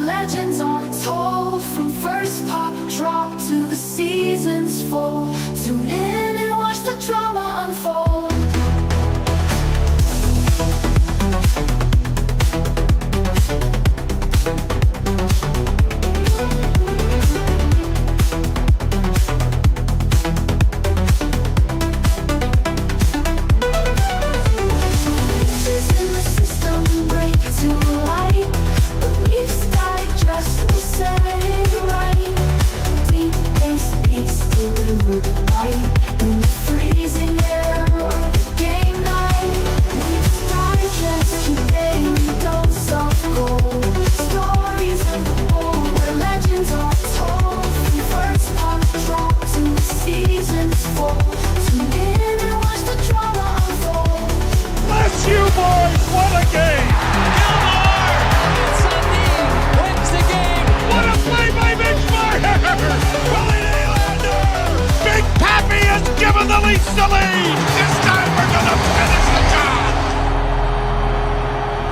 legends untold, from first puck drop to the season's fall. Tune in and watch the drama unfold.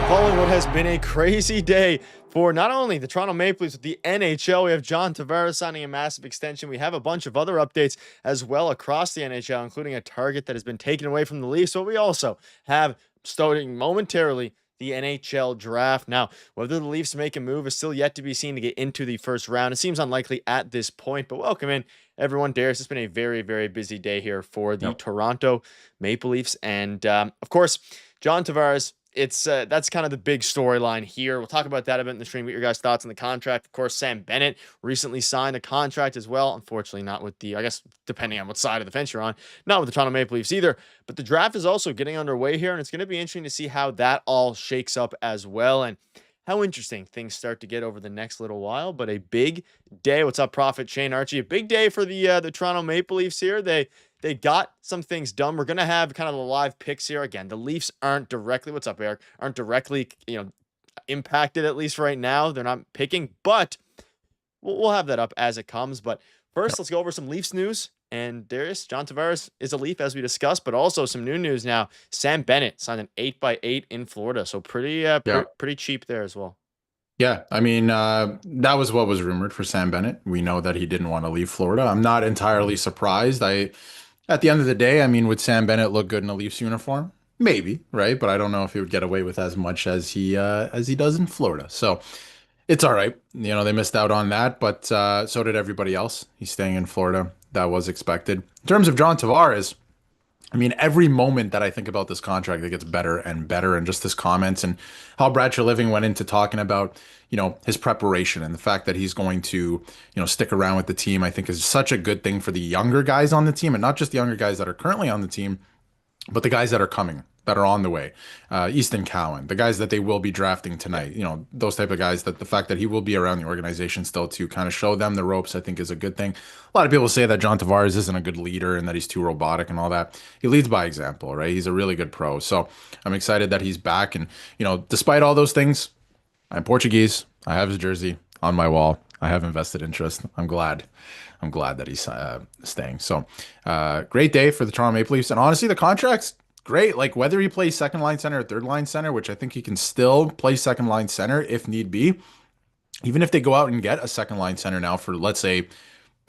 Following what has been a crazy day for not only the Toronto Maple Leafs, but the NHL. We have John Tavares signing a massive extension. We have a bunch of other updates as well across the NHL, including a target that has been taken away from the Leafs. But we also have, starting momentarily, the NHL draft. Now, whether the Leafs make a move is still yet to be seen to get into the first round. It seems unlikely at this point, but welcome in, everyone. Darius, it's been a very, very busy day here for the Toronto Maple Leafs. And, of course, John Tavares, that's kind of the big storyline here. We'll talk about that a bit in the stream. Get your guys' thoughts on the contract. Of course, Sam Bennett recently signed a contract as well. Unfortunately, not with the, I guess, depending on what side of the fence you're on, not with the Toronto Maple Leafs either. But the draft is also getting underway here, and it's going to be interesting to see how that all shakes up as well, and how interesting things start to get over the next little while. But a big day. What's up, Prophet Shane Archie? A big day for the Toronto Maple Leafs here. They got some things done. We're going to have kind of the live picks here. Again, the Leafs aren't directly, what's up, Eric? Aren't directly, impacted, at least right now. They're not picking, but we'll have that up as it comes. But first, let's go over some Leafs news. And Darius, John Tavares is a Leaf, as we discussed, but also some new news now. Sam Bennett signed an 8x8 in Florida. So pretty cheap there as well. Yeah, I mean, that was what was rumored for Sam Bennett. We know that he didn't want to leave Florida. I'm not entirely surprised. At the end of the day, I mean, would Sam Bennett look good in a Leafs uniform? Maybe, right? But I don't know if he would get away with as much as he does in Florida. So it's all right. They missed out on that, but so did everybody else. He's staying in Florida. That was expected. In terms of John Tavares, I mean, every moment that I think about this contract, it gets better and better. And just his comments and how Brad Living went into talking about, his preparation and the fact that he's going to, stick around with the team, I think is such a good thing for the younger guys on the team, and not just the younger guys that are currently on the team, but the guys that are coming, that are on the way. Easton Cowan, the guys that they will be drafting tonight, those type of guys, that the fact that he will be around the organization still to kind of show them the ropes, I think is a good thing. A lot of people say that John Tavares isn't a good leader and that he's too robotic and all that. He leads by example, right? He's a really good pro. So I'm excited that he's back. And, despite all those things, I'm Portuguese. I have his jersey on my wall. I have invested interest. I'm glad that he's staying. So great day for the Toronto Maple Leafs. And honestly, the contract's great. Like, whether he plays second line center or third line center, which I think he can still play second line center if need be. Even if they go out and get a second line center now for, let's say,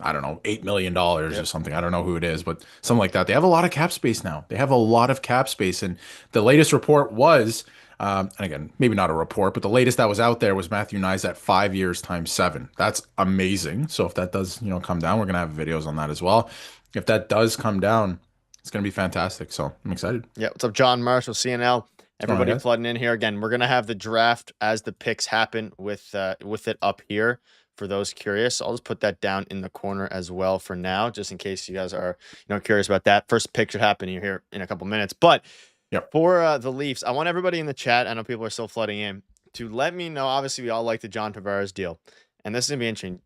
I don't know, $8 million or something. I don't know who it is, but something like that. They have a lot of cap space now. They have a lot of cap space. And the latest report was, and again, maybe not a report, but the latest that was out there was Matthew Nyes at 5 years times 7. That's amazing. So if that does, come down, we're going to have videos on that as well. If that does come down, it's going to be fantastic. So I'm excited. Yeah. What's up, John Marshall, CNL? Everybody flooding in here. Again, we're going to have the draft as the picks happen with it up here for those curious. I'll just put that down in the corner as well for now, just in case you guys are curious about that. First pick should happen here in a couple minutes. But for the Leafs, I want everybody in the chat, I know people are still flooding in, to let me know. Obviously, we all like the John Tavares deal, and this is going to be interesting.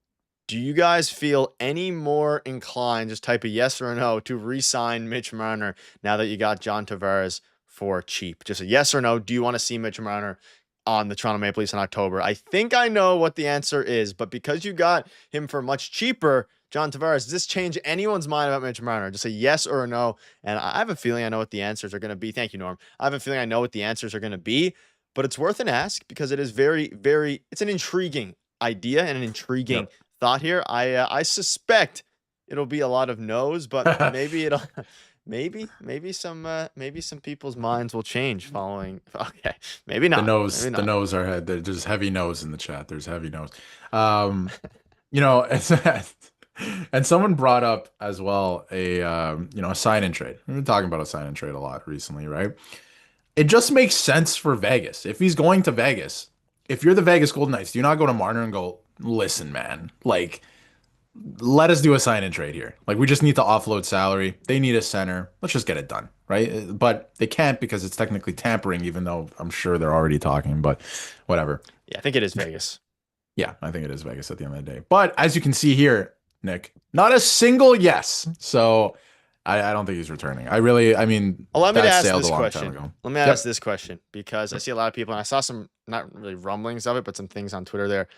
Do you guys feel any more inclined, just type a yes or a no, to re-sign Mitch Marner now that you got John Tavares for cheap? Just a yes or no. Do you want to see Mitch Marner on the Toronto Maple Leafs in October? I think I know what the answer is, but because you got him for much cheaper, John Tavares, does this change anyone's mind about Mitch Marner? Just a yes or a no. And I have a feeling I know what the answers are going to be. Thank you, Norm. I have a feeling I know what the answers are going to be, but it's worth an ask because it is very, very, it's an intriguing idea and an intriguing thought here. I suspect it'll be a lot of no's, but maybe it'll maybe some people's minds will change following. Okay, maybe not. The nose are head. There's heavy nose in the chat. There's heavy nose. You know, and someone brought up as well a sign and trade. We've been talking about a sign and trade a lot recently, right? It just makes sense for Vegas. If he's going to Vegas, if you're the Vegas Golden Knights, do you not go to Marner and go, listen, man, like, let us do a sign and trade here. Like, we just need to offload salary. They need a center. Let's just get it done, right? But they can't because it's technically tampering, even though I'm sure they're already talking, but whatever. Yeah, I think it is Vegas. Yeah, I think it is Vegas at the end of the day. But as you can see here, Nick, not a single yes. So I don't think he's returning. I mean, allow me to ask this question. Let me ask this question because I see a lot of people, and I saw some, not really rumblings of it, but some things on Twitter there.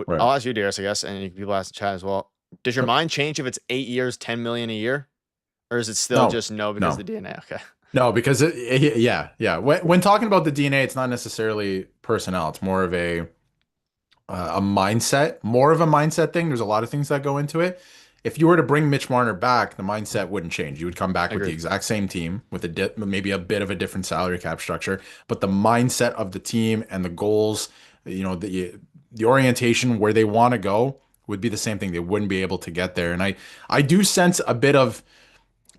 Right. I'll ask you, Darius, I guess, and people ask the chat as well. Does your mind change if it's 8 years, 10 million a year, or is it still just no because of the DNA? Okay. No, because yeah. When talking about the DNA, it's not necessarily personnel. It's more of a mindset thing. There's a lot of things that go into it. If you were to bring Mitch Marner back, the mindset wouldn't change. You would come back with the exact same team with maybe a bit of a different salary cap structure, but the mindset of the team and the goals, you know, the orientation where they want to go would be the same thing. They wouldn't be able to get there. And I do sense a bit of,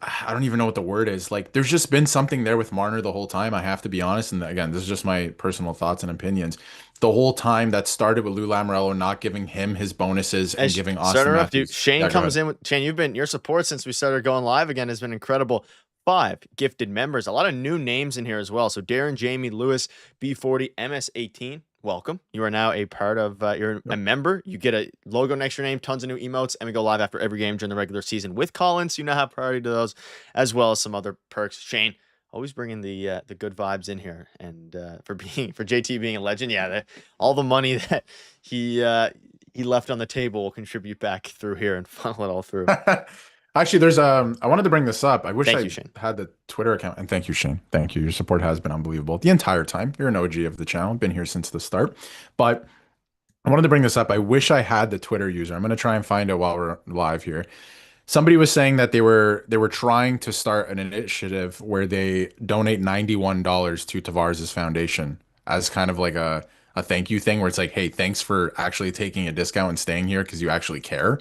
I don't even know what the word is. Like, there's just been something there with Marner the whole time. I have to be honest. And again, this is just my personal thoughts and opinions. The whole time that started with Lou Lamoriello not giving him his bonuses and giving Austin Matthews. Shane comes in with Shane. Your support since we started going live again has been incredible. 5 gifted members, a lot of new names in here as well. So Darren, Jamie, Lewis, B40, MS18. Welcome. You are now a part of, you're a member. You get a logo next to your name, tons of new emotes, and we go live after every game during the regular season with Collins. You now have priority to those, as well as some other perks. Shane, always bringing the good vibes in here, and for JT being a legend, all the money that he left on the table will contribute back through here and funnel it all through. Actually, there's I wanted to bring this up. I wish I Shane. had the Twitter account. And thank you, Shane. Thank you. Your support has been unbelievable the entire time. You're an OG of the channel. Been here since the start. But I wanted to bring this up. I wish I had the Twitter user. I'm going to try and find it while we're live here. Somebody was saying that they were trying to start an initiative where they donate $91 to Tavares' foundation as kind of like a thank you thing, where it's like, hey, thanks for actually taking a discount and staying here because you actually care.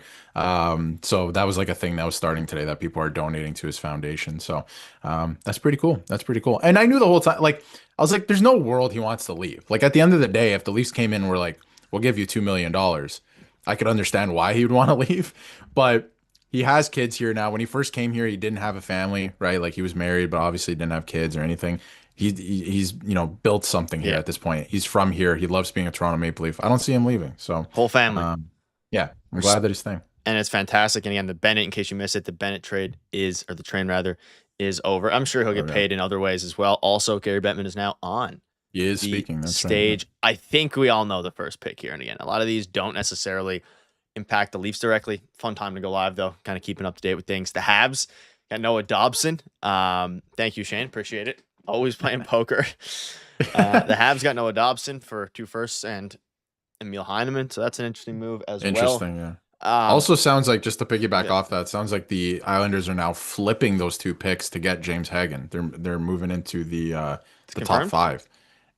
So that was like a thing that was starting today, that people are donating to his foundation. So that's pretty cool. That's pretty cool. And I knew the whole time, like, I was like, there's no world he wants to leave. Like, at the end of the day, if the Leafs came in and were like, we'll give you $2 million, I could understand why he would want to leave. But he has kids here now. When he first came here, he didn't have a family, right? Like, he was married, but obviously didn't have kids or anything. He's built something here at this point. He's from here. He loves being a Toronto Maple Leaf. I don't see him leaving. So whole family. I'm glad that he's staying. And it's fantastic. And again, the Bennett, in case you missed it, the Bennett trade is over. I'm sure he'll get paid in other ways as well. Also, Gary Bettman is now on the stage. Right. I think we all know the first pick here. And again, a lot of these don't necessarily impact the Leafs directly. Fun time to go live, though. Kind of keeping up to date with things. The Habs got Noah Dobson. Thank you, Shane. Appreciate it. Always playing poker. The Habs got Noah Dobson for 2 firsts and Emil Heineman. So that's an interesting move as well. Interesting, yeah. Also sounds like, just to piggyback off that, sounds like the Islanders are now flipping those 2 picks to get James Hagen. They're moving into the top 5.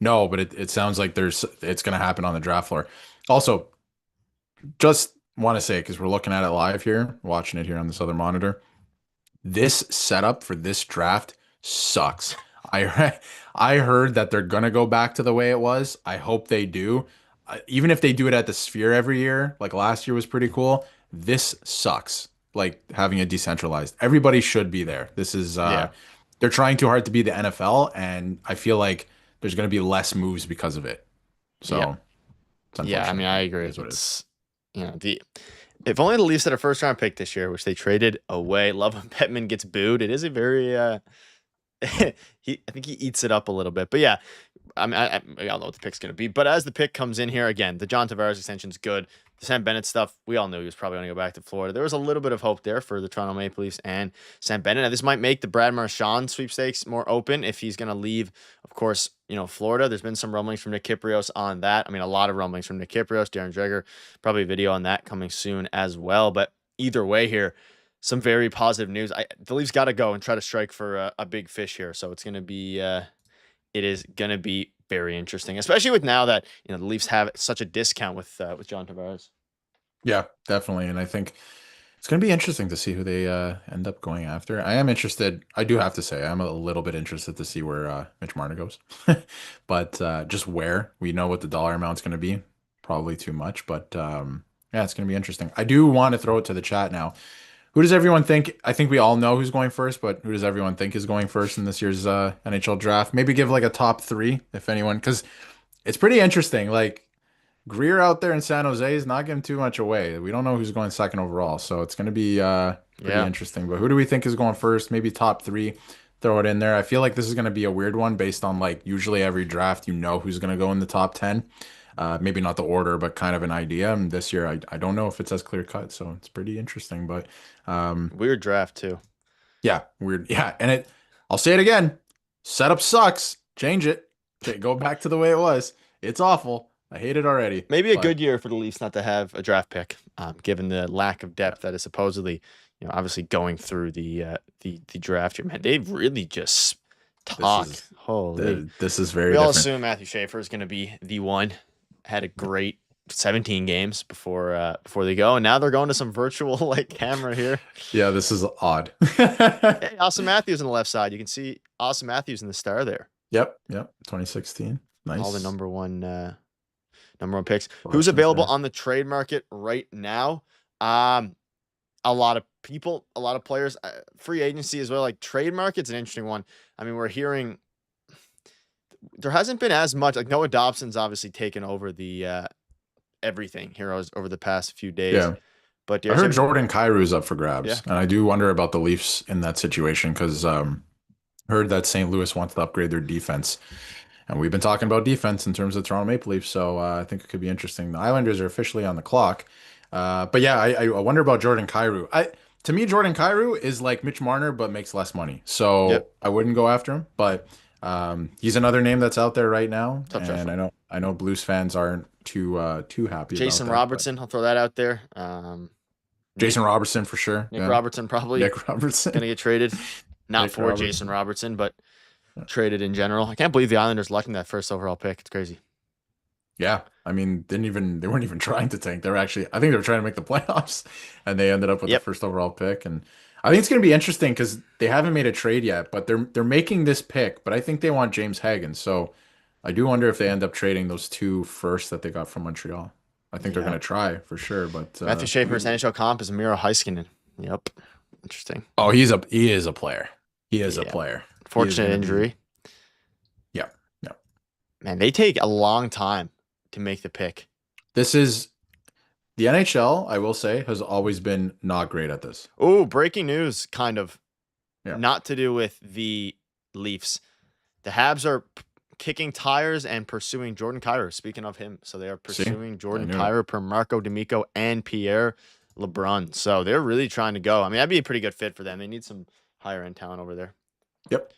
No, but it sounds like it's going to happen on the draft floor. Also, just want to say, because we're looking at it live here, watching it here on this other monitor, this setup for this draft sucks. I heard that they're going to go back to the way it was. I hope they do. Even if they do it at the Sphere every year, like last year was pretty cool. This sucks. Like, having it decentralized. Everybody should be there. This is they're trying too hard to be the NFL, and I feel like there's going to be less moves because of it. So I mean, I agree. It's if only the Leafs had a first round pick this year, which they traded away. Love when Bettman gets booed. It is a very I think he eats it up a little bit. But yeah, I all know what the pick's going to be. But as the pick comes in here, again, the John Tavares extension's good. The Sam Bennett stuff, we all knew he was probably going to go back to Florida. There was a little bit of hope there for the Toronto Maple Leafs and Sam Bennett. Now, this might make the Brad Marchand sweepstakes more open if he's going to leave, of course, Florida. There's been some rumblings from Nick Kypreos on that. I mean, a lot of rumblings from Nick Kypreos, Darren Dreger, probably a video on that coming soon as well. But either way here, some very positive news. The Leafs got to go and try to strike for a big fish here. So it's going to be, it is going to be very interesting, especially with now that the Leafs have such a discount with John Tavares. Yeah, definitely, and I think it's going to be interesting to see who they end up going after. I am interested. I do have to say, I'm a little bit interested to see where Mitch Marner goes, but just where. We know what the dollar amount's going to be. Probably too much, but yeah, it's going to be interesting. I do want to throw it to the chat now. Who does everyone think? I think we all know who's going first, but who does everyone think is going first in this year's NHL draft? Maybe give like a top 3 if anyone, because it's pretty interesting. Like Greer out there in San Jose is not giving too much away. We don't know who's going second overall, so it's going to be pretty interesting. But who do we think is going first? Maybe top 3. Throw it in there. I feel like this is going to be a weird one based on like usually every draft who's going to go in the top 10. Maybe not the order, but kind of an idea. And this year, I don't know if it's as clear cut, so it's pretty interesting. But weird draft too. Yeah, weird. Yeah, and I'll say it again. Setup sucks. Change it. Go back to the way it was. It's awful. I hate it already. Maybe a good year for the Leafs not to have a draft pick, given the lack of depth that is supposedly, obviously going through the draft here. Man, they've really just talked. This is very. We different. all assume Matthew Schaefer is going to be the one. Had a great 17 games before they go, and now they're going to some virtual camera here. Yeah, this is odd. Hey, Austin Matthews on the left side. You can see Austin Matthews in the star there. Yep. 2016. Nice. All the number one picks. Who's available on the trade market right now? A lot of people, a lot of players. Free agency as well. Like trade market's an interesting one. I mean, we're hearing there hasn't been as much. Like Noah Dobson's obviously taken over the everything heroes over the past few days. Yeah. But I heard Jordan Kyrie's up for grabs. Yeah. And I do wonder about the Leafs in that situation because heard that St. Louis wants to upgrade their defense. And we've been talking about defense in terms of Toronto Maple Leafs, so I think it could be interesting. The Islanders are officially on the clock. But yeah, I wonder about Jordan Kyrou. To me, Jordan Kyrou is like Mitch Marner, but makes less money. So I wouldn't go after him. But he's another name that's out there right now. And I know Blues fans aren't too happy. Jason about Robertson, I'll throw that out there. Jason Robertson for sure. Nick Robertson probably. Nick Robertson gonna get traded. Not Nick for Robertson. Jason Robertson, but traded in general. I can't believe the Islanders lucked in that first overall pick. It's crazy. Yeah, I mean, they weren't even trying to tank. I think they were trying to make the playoffs, and they ended up with the first overall pick. And I think it's going to be interesting because they haven't made a trade yet, but they're making this pick. But I think they want James Hagens, so I do wonder if they end up trading those 2 firsts that they got from Montreal. I think they're going to try for sure. But Matthew Schaefer's NHL comp is Miro Heiskanen. Yep, interesting. Oh, he is a player. He is a player. Fortunate injury. Yeah. Man, they take a long time to make the pick. This is the NHL, I will say, has always been not great at this. Oh, breaking news, kind of. Yeah. Not to do with the Leafs. The Habs are kicking tires and pursuing Jordan Kyrou. Speaking of him, so they are pursuing Jordan Kyrou per Marco D'Amico and Pierre LeBrun. So they're really trying to go. I mean, that'd be a pretty good fit for them. They need some higher end talent over there. Yep.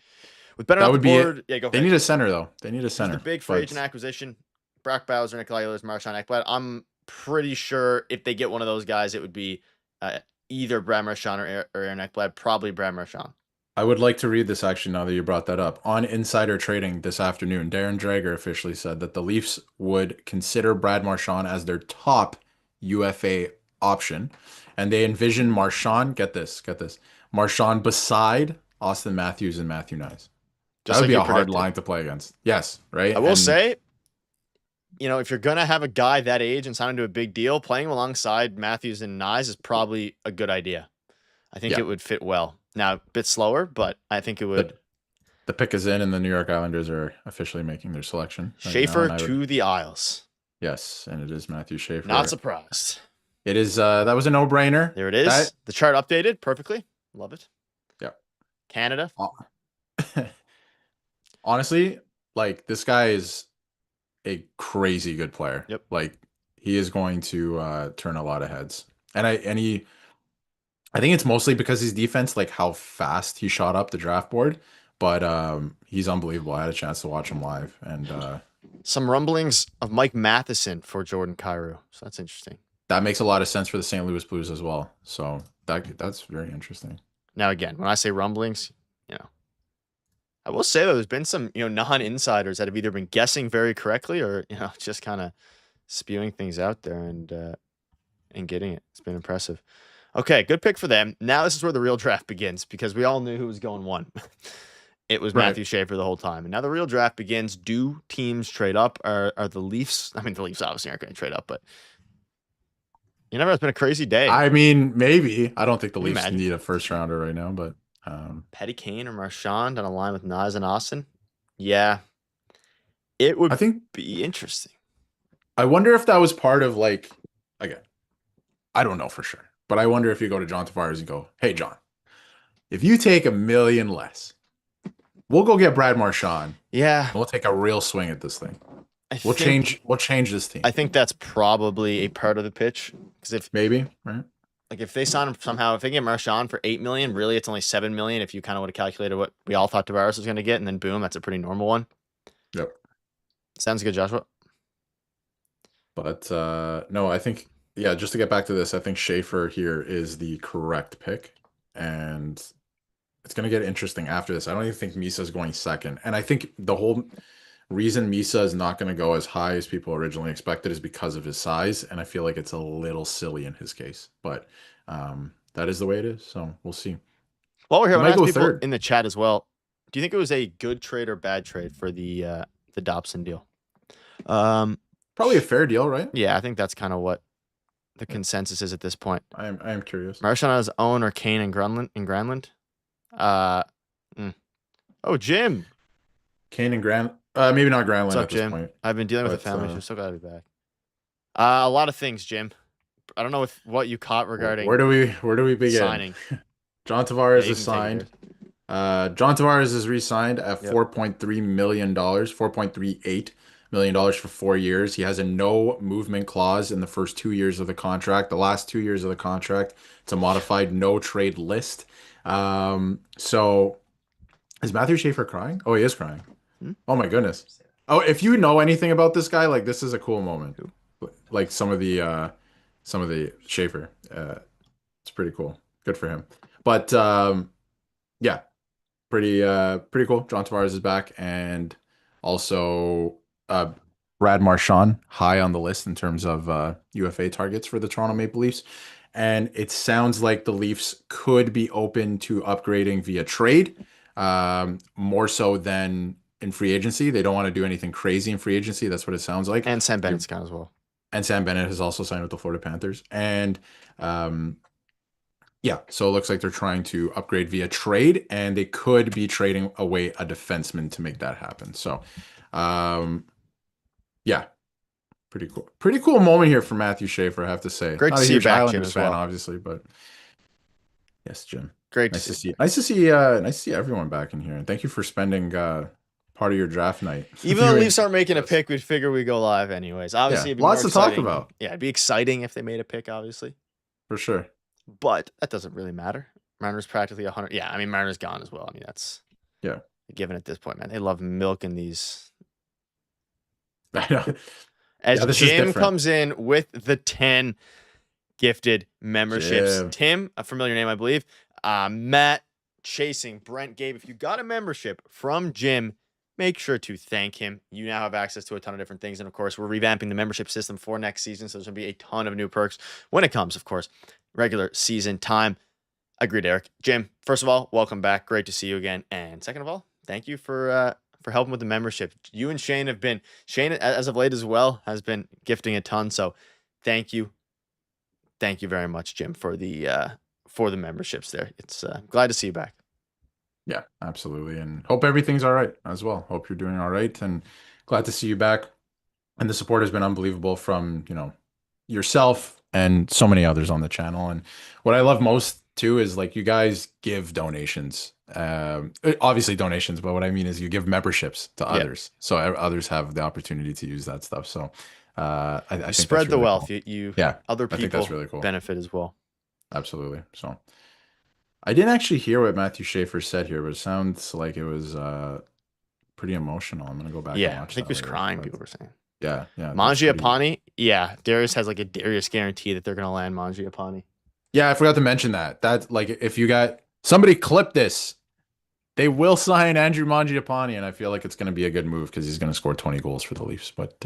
With better on the board, go ahead. They need a center though. They need a center. The big free agent acquisition: Brock Bowser, Nikolai Ehlers, Marchand, Ekblad. I'm pretty sure if they get one of those guys, it would be either Brad Marchand or Aaron Ekblad. Probably Brad Marchand. I would like to read this actually now that you brought that up. On Insider Trading this afternoon, Darren Dreger officially said that the Leafs would consider Brad Marchand as their top UFA option, and they envision Marchand. Get this, Marchand beside Austin Matthews and Matthew Nyes. That would be a hard line to play against. Yes, right? I will say, if you're going to have a guy that age and sign him to a big deal, playing alongside Matthews and Nyes is probably a good idea. I think it would fit well. Now, a bit slower, but I think it would. The pick is in, and the New York Islanders are officially making their selection. Schaefer to the Isles. Yes, and it is Matthew Schaefer. Not surprised. It is. That was a no-brainer. There it is. The chart updated perfectly. Love it. Yeah. Canada. honestly, like this guy is a crazy good player. Yep. Like he is going to turn a lot of heads. I think it's mostly because his defense, like how fast he shot up the draft board. But he's unbelievable. I had a chance to watch him live, and Some rumblings of Mike Matheson for Jordan Kyrou. So that's interesting. that makes a lot of sense for the St. Louis Blues as well. So that's very interesting. Now, again, when I say rumblings, I will say though, there's been some, non-insiders that have either been guessing very correctly or, just kind of spewing things out there and getting it. It's been impressive. Okay, good pick for them. Now this is where the real draft begins because we all knew who was going one. It was Right. Matthew Schaefer the whole time. And now the real draft begins. Do teams trade up? Are the Leafs? I mean, the Leafs obviously aren't going to trade up, but you never know. It's been a crazy day. I mean, maybe. I don't think the Can you Leafs imagine? need a first rounder right now, but Petty Kane or Marchand on a line with Nas and Austin? Yeah. It would I think be interesting. I wonder if that was part of like, again, I don't know for sure, but I wonder if you go to John Tavares and go, "Hey, John, if you take $1 million less, we'll go get Brad Marchand. Yeah. And we'll take a real swing at this thing. We'll think, change this team. I think that's probably a part of the pitch. Because if Maybe, right? like if they sign him somehow, if they get Marchand for $8 million, really it's only $7 million if you kind of would have calculated what we all thought Tavares was going to get, and then boom, that's a pretty normal one. Yep. Sounds good, Joshua. But no, I think just to get back to this, I think Schaefer here is the correct pick, and it's going to get interesting after this. I don't even think Misa is going second, and I think the whole reason Misa is not going to go as high as people originally expected is because of his size, and I feel like it's a little silly in his case, but that is the way it is. So we'll see. While we're here, I He might want to go ask people third. in the chat as well. Do you think it was a good trade or bad trade for the Dobson deal? Probably a fair deal, right? Yeah, I think that's kind of what the consensus is at this point. I am curious. Marchand on his own or Kane and Granlund? Oh, Jim. Kane and maybe not Granlund What's up, at this Jim? point. I've been dealing with But, the family issue. So glad to be back. A lot of things, Jim. I don't know what you caught regarding Where do we begin? signing. John Tavares Yeah, you is can take it, signed. John Tavares is re-signed at Yep. $4.3 million, $4.38 million for 4 years. He has a no movement clause in the first 2 years of the contract. The last 2 years of the contract, it's a modified no trade list. So is Matthew Schaefer crying? Oh, he is crying. Oh my goodness. Oh, if you know anything about this guy, like this is a cool moment. Like some of the Schaefer. It's pretty cool. Good for him. But yeah, pretty cool. John Tavares is back, and also Brad Marchand high on the list in terms of UFA targets for the Toronto Maple Leafs. And it sounds like the Leafs could be open to upgrading via trade, more so than in free agency. They don't want to do anything crazy in free agency. That's what it sounds like. And Sam Bennett's gone as well. And Sam Bennett has also signed with the Florida Panthers. And so it looks like they're trying to upgrade via trade, and they could be trading away a defenseman to make that happen. So, pretty cool. Pretty cool moment here for Matthew Schaefer, I have to say. Great Not to a see you huge back, Jim, Islanders as fan, well. obviously, but yes, Jim. Great Nice to to see. see. Nice to see everyone back in here, and thank you for spending part of your draft night. Even though the viewing Leafs aren't making a this. pick, we'd figure we'd go live anyways. Obviously, Yeah, it'd be lots more to talk exciting. about. Yeah, it'd be exciting if they made a pick, obviously. For sure. But that doesn't really matter. Marner's practically 100. Yeah, I mean, Marner's gone as well. I mean, that's a given at this point, man. They love milking these. I know. As Yeah, this is Jim different. comes in with the 10 gifted memberships. Jim. Tim, a familiar name, I believe. Matt, Chasing, Brent, Gabe. If you got a membership from Jim, make sure to thank him. You now have access to a ton of different things. And of course, we're revamping the membership system for next season. So there's going to be a ton of new perks when it comes, of course, regular season time. Agreed, Eric. Jim, first of all, welcome back. Great to see you again. And second of all, thank you for helping with the membership. You and Shane have been, Shane, as of late as well, has been gifting a ton. So thank you. Thank you very much, Jim, for the memberships there. It's glad to see you back. Yeah, absolutely. And hope everything's all right as well. Hope you're doing all right, and glad to see you back. And the support has been unbelievable from, yourself and so many others on the channel. And what I love most too is like you guys give donations Obviously donations, but what I mean is you give memberships to Yeah. others, so others have the opportunity to use that stuff. So I You think that's spread the really wealth. cool. You Yeah, other I think that's people really cool. benefit as well. Absolutely. So I didn't actually hear what Matthew Schaefer said here, but it sounds like it was pretty emotional. I'm gonna go back and Yeah, I watch think that he was later. crying. But People were saying. yeah, that's pretty. Mangiapane, yeah. Darius has like a Darius guarantee that they're gonna land Mangiapane. Yeah, I forgot to mention that. That like if you got somebody clip this, they will sign Andrew Mangiapane, and I feel like it's going to be a good move because he's going to score 20 goals for the Leafs. But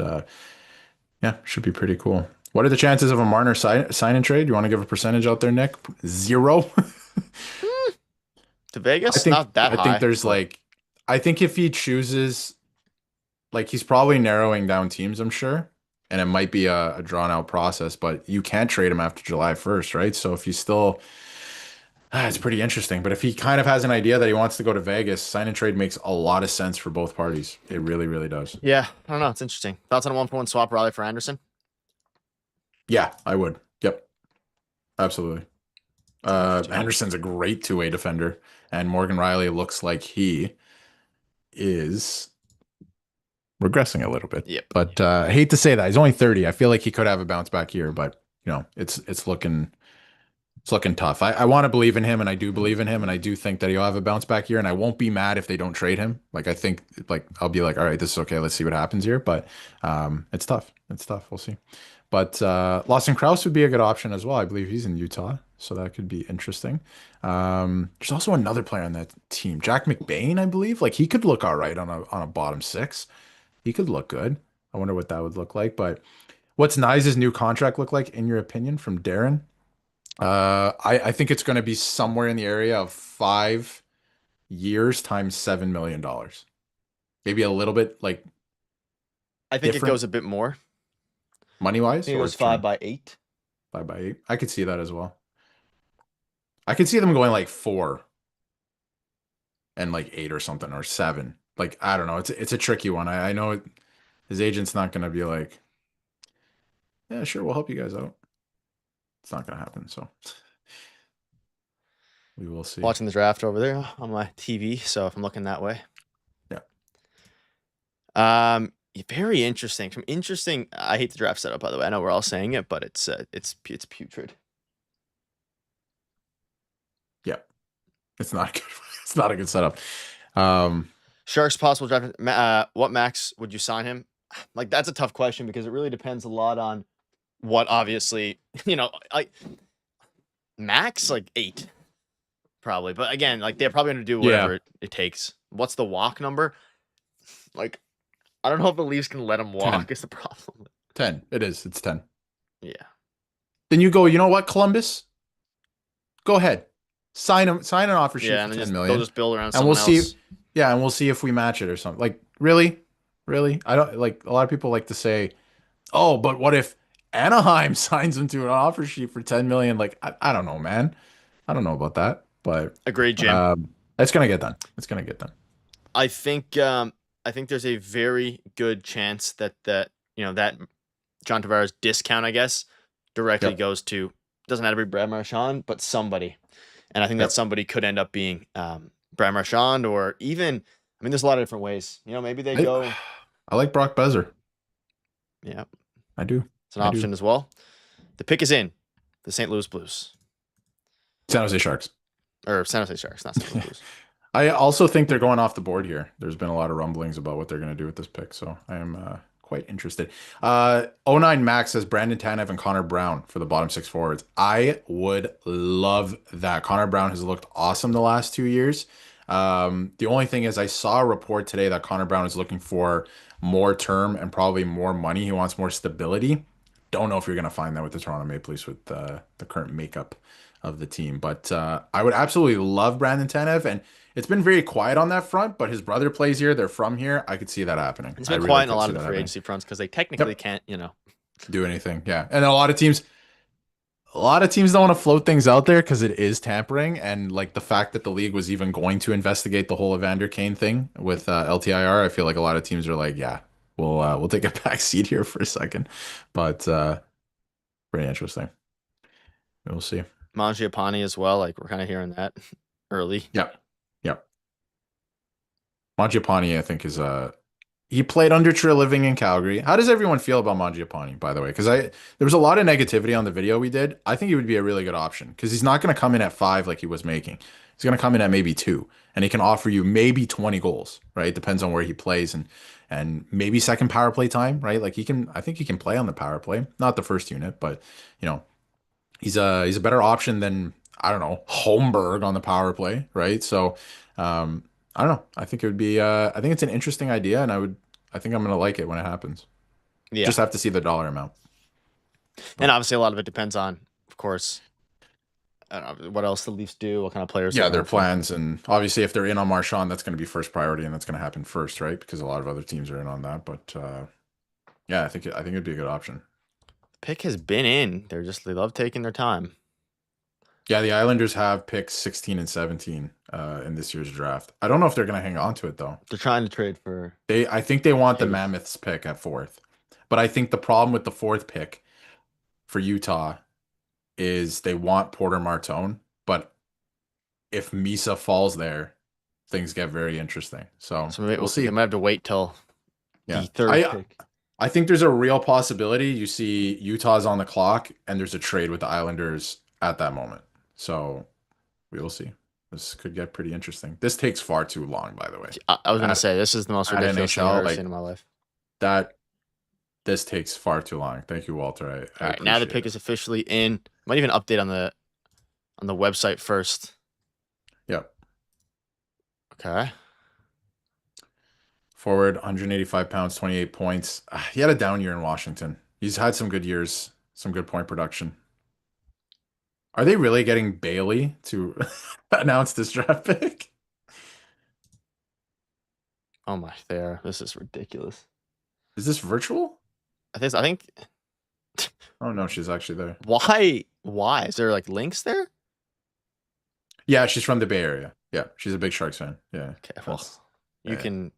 yeah, should be pretty cool. What are the chances of a Marner sign and trade? You want to give a percentage out there, Nick? 0. To Vegas, not that I think high, there's but like I think if he chooses like he's probably narrowing down teams, I'm sure. And it might be a drawn out process, but you can't trade him after July 1st, right? So if he's still it's pretty interesting. But if he kind of has an idea that he wants to go to Vegas, sign and trade makes a lot of sense for both parties. It really, really does. yeah, I don't know. It's interesting. Thoughts on a 1-for-1 swap, Rielly for Anderson? Yeah, I would. Yep, absolutely. Interesting. Anderson's a great two-way defender, and Morgan Rielly looks like he is regressing a little bit. Yep. But I hate to say that. He's only 30. I feel like he could have a bounce back here, but it's looking tough. I want to believe in him, and I do believe in him, and I do think that he'll have a bounce back here, and I won't be mad if they don't trade him. Like I think like I'll be like, all right, this is okay. Let's see what happens here. But it's tough. It's tough. We'll see. But Lawson Krause would be a good option as well. I believe he's in Utah, so that could be interesting. There's also another player on that team, Jack McBain, I believe. Like he could look all right on a bottom six. He could look good. I wonder what that would look like. But what's Nyes' new contract look like, in your opinion, from Darren? I think it's going to be somewhere in the area of 5 years times $7 million. Maybe a little bit like I think different it goes a bit more. money I wise, think it or goes 5 by 8. 5 by 8. I could see that as well. I could see them going like 4 and like 8 or something, or 7. Like I don't know. It's a tricky one. I know his agent's not going to be like, yeah, sure, we'll help you guys out. It's not going to happen. So we will see. Watching the draft over there on my TV, so if I'm looking that way. Yeah. Very interesting. Some interesting. I hate the draft setup, by the way. I know we're all saying it, but it's putrid. Yeah. It's not good. It's not a good setup. Sharks possible draft. What max would you sign him? Like that's a tough question because it really depends a lot on what obviously like max like 8 probably, but again like they're probably going to do whatever it takes. What's the walk number? Like I don't know if the Leafs can let him walk. 10. Is the problem? 10. It is. It's 10. Yeah. Then you go, you know what, Columbus? Go ahead. Sign an offer sheet Yeah, for and 10 they'll million. just build around And someone we'll see. else. Yeah, and we'll see if we match it or something. Like, really? Really? I don't like a lot of people like to say, oh, but what if Anaheim signs him to an offer sheet for 10 million? Like, I don't know, man. I don't know about that. But Agreed, Jim. it's gonna get done. It's gonna get done. I think there's a very good chance that that John Tavares discount, I guess, directly goes to, doesn't have to be Brad Marchand, but somebody. And I think that somebody could end up being Brad Marchand, or even, I mean, there's a lot of different ways. Maybe they go. I like Brock Besser. Yeah. I do. It's an option as well. The pick is in. The St. Louis Blues. San Jose Sharks. Or San Jose Sharks, not St. Louis Blues. I also think they're going off the board here. There's been a lot of rumblings about what they're going to do with this pick, so I am quite interested. 09 Max says Brandon Tanev and Connor Brown for the bottom 6 forwards. I would love that. Connor Brown has looked awesome the last 2 years. The only thing is I saw a report today that Connor Brown is looking for more term and probably more money. He wants more stability. Don't know if you're going to find that with the Toronto Maple Leafs with the current makeup of the team. But I would absolutely love Brandon Tanev, and it's been very quiet on that front, but his brother plays here. They're from here. I could see that happening. It's been quiet in a lot of the free agency fronts because they technically can't, do anything. Yeah. And a lot of teams don't want to float things out there because it is tampering. And like the fact that the league was even going to investigate the whole Evander Kane thing with LTIR, I feel like a lot of teams are like, yeah, we'll take a back seat here for a second. But pretty interesting. We'll see. Mangiapane as well. Like we're kind of hearing that early. Yep. Mangiapane, I think, is he played under Living in Calgary. How does everyone feel about Mangiapane, by the way? Because there was a lot of negativity on the video we did. I think he would be a really good option because he's not going to come in at 5 like he was making. He's going to come in at maybe 2, and he can offer you maybe 20 goals, right? Depends on where he plays and maybe second power play time, right? Like he can, I think he can play on the power play, not the first unit, but you know, he's a better option than I don't know Holmberg on the power play, right? So I don't know. I think it would be I think it's an interesting idea, and I think I'm gonna like it when it happens. Yeah. Just have to see the dollar amount. And obviously a lot of it depends on, of course, I don't know, what else the Leafs do, what kind of players. Yeah, they their want. plans, and obviously if they're in on Marchand, that's going to be first priority, and that's going to happen first, right? Because a lot of other teams are in on that. But yeah, I think it'd be a good option. Pick has been in. They love taking their time. Yeah, the Islanders have picks 16 and 17 in this year's draft. I don't know if they're going to hang on to it though. They're trying to trade for. I think they want the Hagens. Mammoths pick at 4th, but I think the problem with the 4th pick for Utah is they want Porter Martone, but if Misa falls there, things get very interesting. So maybe we'll see. They might have to wait till Yeah, the third pick. I think there's a real possibility you see Utah's on the clock and there's a trade with the Islanders at that moment. So we will see. This could get pretty interesting. This takes far too long, by the way. I was going to say, this is the most ridiculous thing I've ever seen in my life. This takes far too long. Thank you, Walter. All right, now the pick is officially in. Might even update on the website first. Yep. Okay. Forward, 185 pounds, 28 points. He had a down year in Washington. He's had some good years, some good point production. Are they really getting Bailey to announce this draft pick? Oh my, there. This is ridiculous. Is this virtual? I think. Oh no, she's actually there. Why? Why? Is there like links there? Yeah, she's from the Bay Area. Yeah, she's a big Sharks fan. Yeah. Okay, well, you can.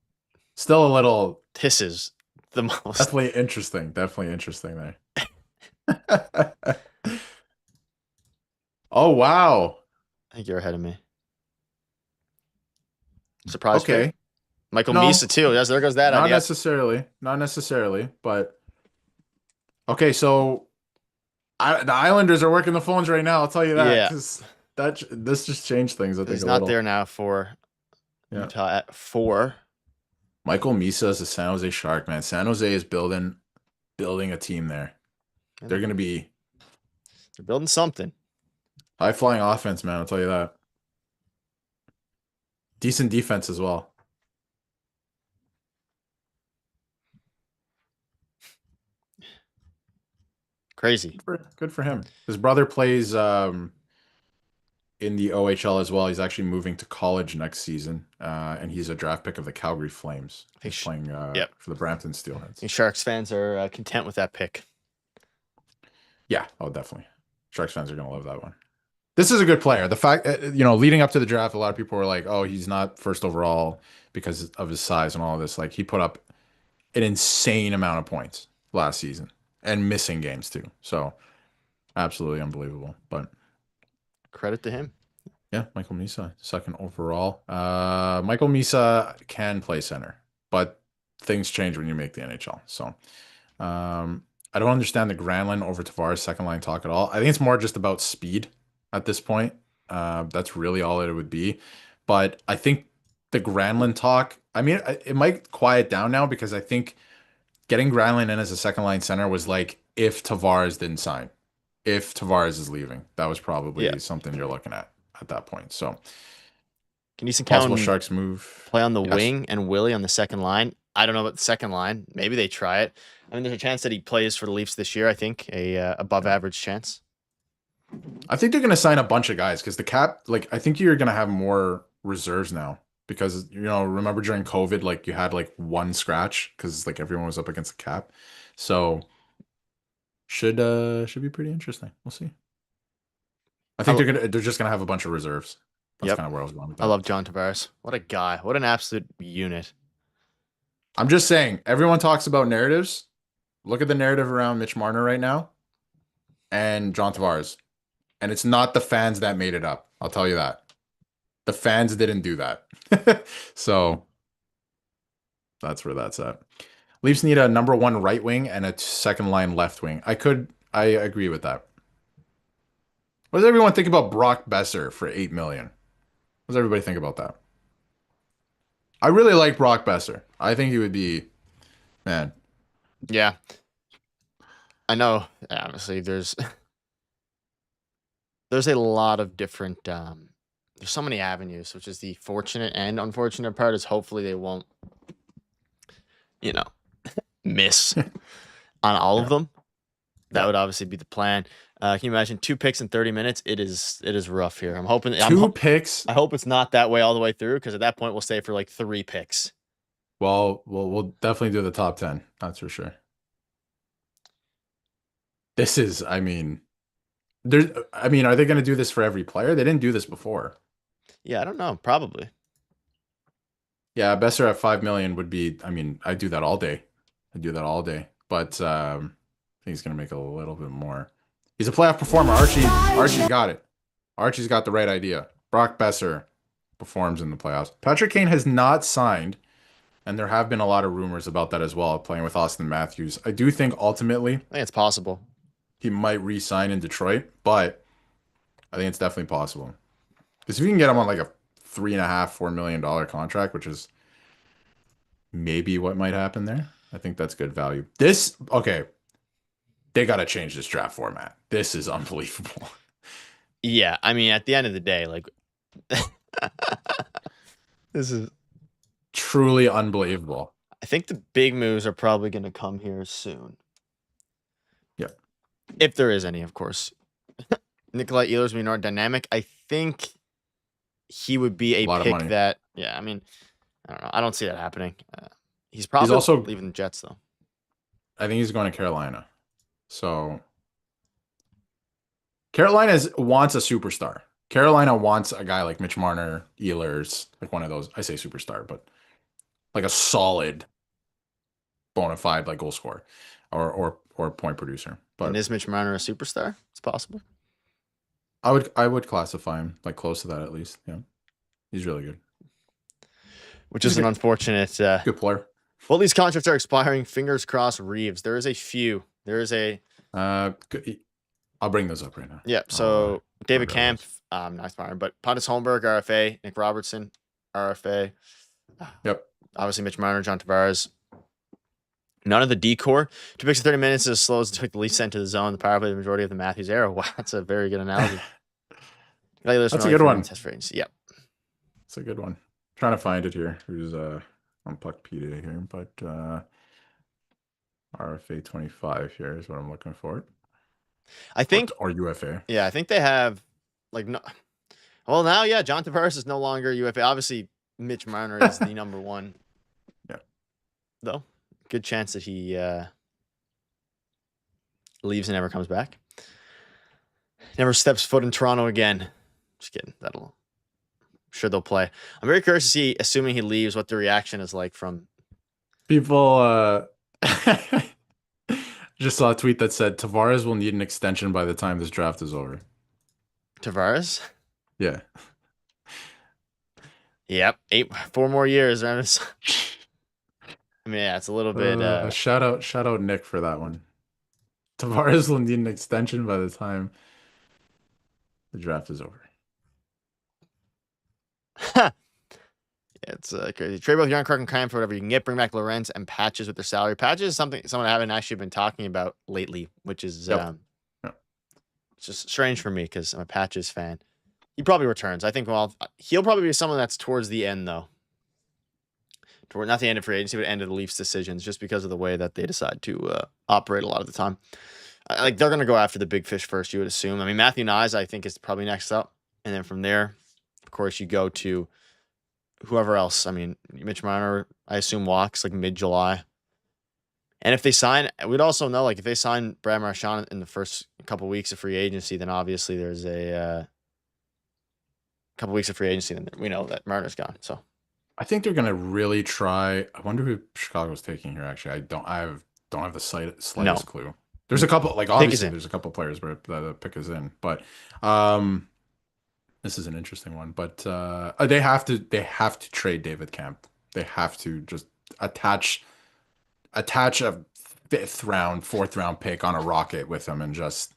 Still a little. This is the most. Definitely interesting. Definitely interesting there. Oh wow. I think you're ahead of me. Surprise. Okay. Pick? Michael Misa too. Yes, there goes that Not idea. necessarily. Not necessarily, but okay, so the Islanders are working the phones right now, I'll tell you that. Yeah. This just changed things, I think. He's not there now for Utah at 4. Michael Misa is a San Jose Shark, man. San Jose is building a team there. They're building something. High flying offense, man, I'll tell you that. Decent defense as well. Crazy. Good for him. His brother plays in the OHL as well. He's actually moving to college next season, and he's a draft pick of the Calgary Flames. He's playing for the Brampton Steelheads. Sharks fans are content with that pick. Yeah, oh, definitely. Sharks fans are going to love that one. This is a good player. The fact, leading up to the draft, a lot of people were like, oh, he's not first overall because of his size and all of this. Like, he put up an insane amount of points last season and missing games too. So, absolutely unbelievable. But credit to him. Yeah, Michael Misa, 2nd overall. Michael Misa can play center, but things change when you make the NHL. So, I don't understand the Granlund over Tavares 2nd-line talk at all. I think it's more just about speed at this point. That's really all it would be. But I think the Granlund talk, I mean, it might quiet down now because I think getting Granlund in as a 2nd-line center was like if Tavares didn't sign. If Tavares is leaving, that was probably something you're looking at that point. So, can you possible Sharks move play on the wing and Willie on the 2nd line? I don't know about the 2nd line. Maybe they try it. I mean, there's a chance that he plays for the Leafs this year. I think a above average chance. I think they're going to sign a bunch of guys because the cap, like, I think you're going to have more reserves now because, remember during COVID, like you had like one scratch because like everyone was up against the cap. So should be pretty interesting. We'll see. I think they're just going to have a bunch of reserves. That's kind of where I was going with that. I love John Tavares. What a guy. What an absolute unit. I'm just saying, everyone talks about narratives. Look at the narrative around Mitch Marner right now and John Tavares. And it's not the fans that made it up. I'll tell you that. The fans didn't do that. So That's where that's at. Leafs need a number one right wing and a second line left wing. I agree with that. What does everyone think about Brock Besser for 8 million? What does everybody think about that? I really like Brock Besser. I think he would be, man. Yeah, I know. Obviously, there's a lot of different. There's so many avenues, which is the fortunate and unfortunate part. Is hopefully they won't, you know, miss on all of Yeah. them. That Yeah. would obviously be the plan. Can you imagine 2 picks in 30 minutes? It is rough here. I'm hoping. Two picks. I hope it's not that way all the way through, because at that point we'll stay for like 3 picks. Well, we'll definitely do the top 10. That's for sure. This is, I mean, are they going to do this for every player? They didn't do this before. Yeah, I don't know. Probably. Yeah, Besser at 5 million would be, I mean, I do that all day. I do that all day. But I think he's going to make a little bit more. He's a playoff performer. Archie's got it. Archie's got the right idea. Brock Besser performs in the playoffs. Patrick Kane has not signed, and there have been a lot of rumors about that as well, playing with Austin Matthews. I do think ultimately I think it's possible. he might re-sign in Detroit, but I think it's definitely possible. Because if you can get him on like a $3.5–4 million contract, which is maybe what might happen there, I think that's good value. Okay, they got to change this draft format. This is unbelievable. Yeah, I mean, at the end of the day, like, this is. Truly unbelievable. I think the big moves are probably going to come here soon. Yeah. If there is any, of course. Nikolai Ehlers would be more dynamic. I think he would be a lot of pick money. that, yeah, I mean, I don't know. I don't see that happening. He's probably also leaving the Jets, though. I think he's going to Carolina. So Carolina wants a superstar. Carolina wants a guy like Mitch Marner, Ehlers, like one of those. I say superstar, but like a solid, bona fide like goal scorer or point producer. But And is Mitch Marner a superstar? It's possible. I would classify him like close to that at least. Yeah, he's really good. Which is an unfortunate. Good player. Well, these contracts are expiring. Fingers crossed. Reeves. There is a few. There is a. I'll bring those up right now. Yeah. So David Camp, those. not expiring, but Pontus Holmberg, RFA. Nick Robertson, RFA. Yep. Obviously, Mitch Marner, John Tavares. None of the decor. 2 picks in 30 minutes is as slow as took the Leafs sent to the zone. The power play the majority of the Matthews era. Wow, that's a very good analogy. That's a good one. Test ratings. Yep. It's a good one. Trying to find it here. Who's on Puckpedia here, but RFA 25 here is what I'm looking for. I think or UFA. Yeah, I think they have like no. Well, now yeah, John Tavares is no longer UFA. Obviously, Mitch Marner is the number one. Yeah. Though, good chance that he leaves and never comes back. Never steps foot in Toronto again. Just kidding. I'm sure they'll play. I'm very curious to see, assuming he leaves, what the reaction is like from people. Just saw a tweet that said Tavares will need an extension by the time this draft is over. Tavares. Yeah. Yep, 4 more years. I mean, yeah, it's a little bit. Shout out Nick for that one. Tavares will need an extension by the time the draft is over. It's crazy. Trade both Yarn, Clark, and Kime for whatever you can get. Bring back Lorenz and Patches with their salary. Patches is someone I haven't actually been talking about lately, which is Yep. It's just strange for me because I'm a Patches fan. He probably returns. I think he'll probably be someone that's towards the end, though. Not the end of free agency, but end of the Leafs' decisions, just because of the way that they decide to operate a lot of the time. Like, they're going to go after the big fish first, you would assume. I mean, Matthew Nyes, I think, is probably next up. And then from there, of course, you go to whoever else. I mean, Mitch Marner, I assume, walks like mid-July. And if they sign, we'd also know, like, if they sign Brad Marchand in the first couple weeks of free agency, then obviously there's a couple weeks of free agency, then we know that Marner's gone. So I think they're gonna really try. I wonder who Chicago's taking here. Actually, I don't have the slightest clue. There's a couple, like, obviously there's a couple players where the pick is in, but this is an interesting one. But they have to trade David Camp. They have to just attach a fifth round, fourth round pick on a rocket with him and just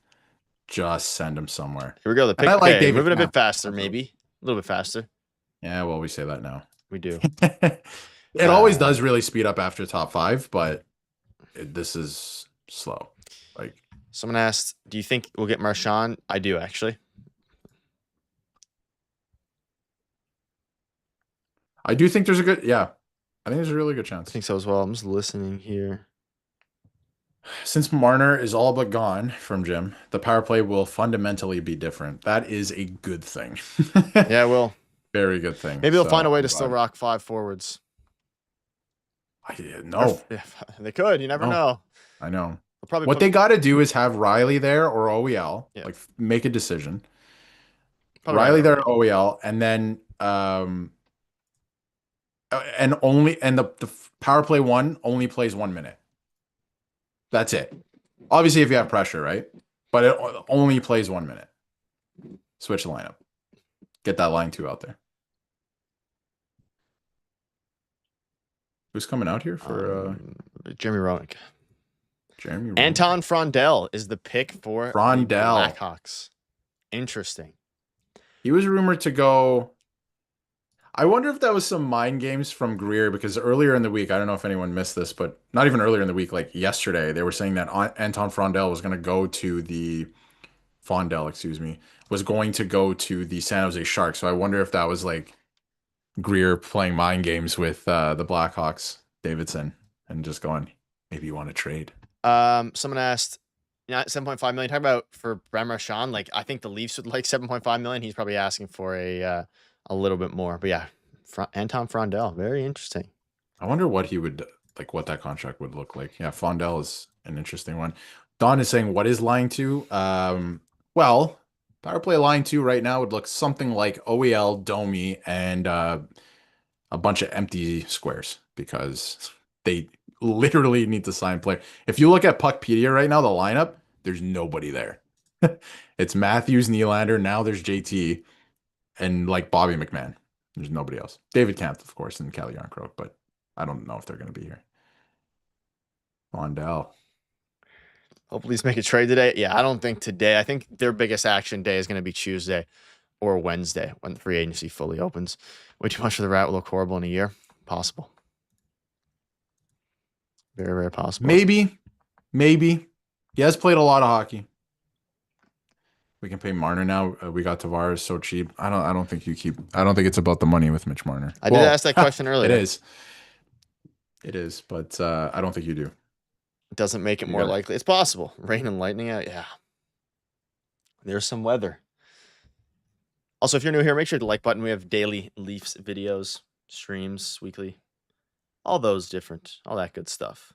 send him somewhere. Here we go. The And pick. I like Okay, David moving a bit Campbell. faster, maybe a little bit faster. Yeah, well, we say that now. We do. It always does really speed up after top 5, but this is slow. Like, someone asked, "Do you think we'll get Marchand?" I do actually. I do think there's a good, yeah. I think there's a really good chance. I think so as well. I'm just listening here. Since Marner is all but gone from Jim, the power play will fundamentally be different. That is a good thing. Yeah, well, very good thing. maybe they'll find a way to still rock 5 forwards. No, they could. You never know. I know. Probably what they got to do is have Rielly there or OEL. Yeah. Like, make a decision. Probably Rielly there, OEL, and then the power play 1 only plays 1 minute. That's it. Obviously, if you have pressure, right? But it only plays 1 minute. Switch the lineup. Get that line 2 out there. Who's coming out here for Jeremy Roenick? Jeremy Roenick. Anton Frondell is the pick for Frondell. the Blackhawks. Interesting. He was rumored to go. I wonder if that was some mind games from Greer, because earlier in the week, I don't know if anyone missed this, but not even earlier in the week, like yesterday, they were saying that Anton Frondell was going to go to the was going to go to the San Jose Sharks. So I wonder if that was like Greer playing mind games with the Blackhawks, Davidson, and just going, maybe you want to trade. Someone asked, 7.5 million. Talk about for Brad Marchand. Like, I think the Leafs would like 7.5 million. He's probably asking for a little bit more. But yeah, Anton Frondell, very interesting. I wonder what he would like, what that contract would look like. Yeah, Frondell is an interesting one. Don is saying, what is line 2? Well, power play line 2 right now would look something like OEL, Domi, and a bunch of empty squares, because they literally need to sign player. If you look at Puckpedia right now, the lineup, there's nobody there. It's Matthews, Nylander. Now there's JT and like Bobby McMahon. There's nobody else. David Kampf, of course, and Kelly Yarncroke, but I don't know if they're going to be here. Mondell. Hopefully he's make a trade today. Yeah, I don't think today. I think their biggest action day is going to be Tuesday or Wednesday when the free agency fully opens. Way too much for the Rat will look horrible in a year. Possible. Very, very possible. Maybe. He has played a lot of hockey. We can pay Marner now. We got Tavares so cheap. I don't think it's about the money with Mitch Marner. I did ask that question earlier. It is, but I don't think you do. It doesn't make it more likely. It's possible. Rain and lightning out. Yeah. There's some weather. Also, if you're new here, make sure to like button. We have daily Leafs videos, streams, weekly, all those different, all that good stuff.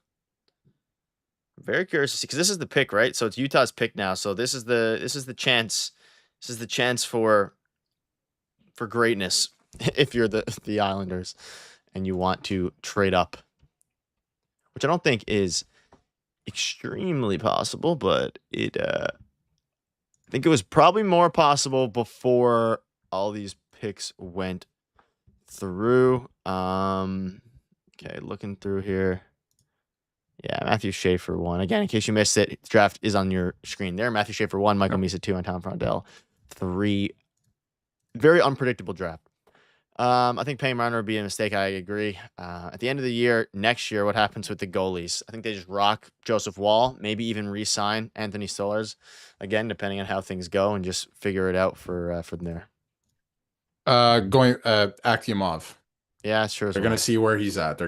Very curious to see, because this is the pick, right? So it's Utah's pick now. So this is the chance. This is the chance for greatness if you're the Islanders and you want to trade up, which I don't think is extremely possible, but I think it was probably more possible before all these picks went through. Okay, looking through here. Yeah, Matthew Schaefer 1. Again, in case you missed it, the draft is on your screen there. Matthew Schaefer 1, Michael Misa 2, and Tom Frondell 3. Very unpredictable draft. I think paying Marner would be a mistake. I agree. At the end of the year, next year, what happens with the goalies? I think they just rock Joseph Wall, maybe even re-sign Anthony Stolarz, again, depending on how things go, and just figure it out for there. Akimov. Yeah, sure. They're going to see where he's at.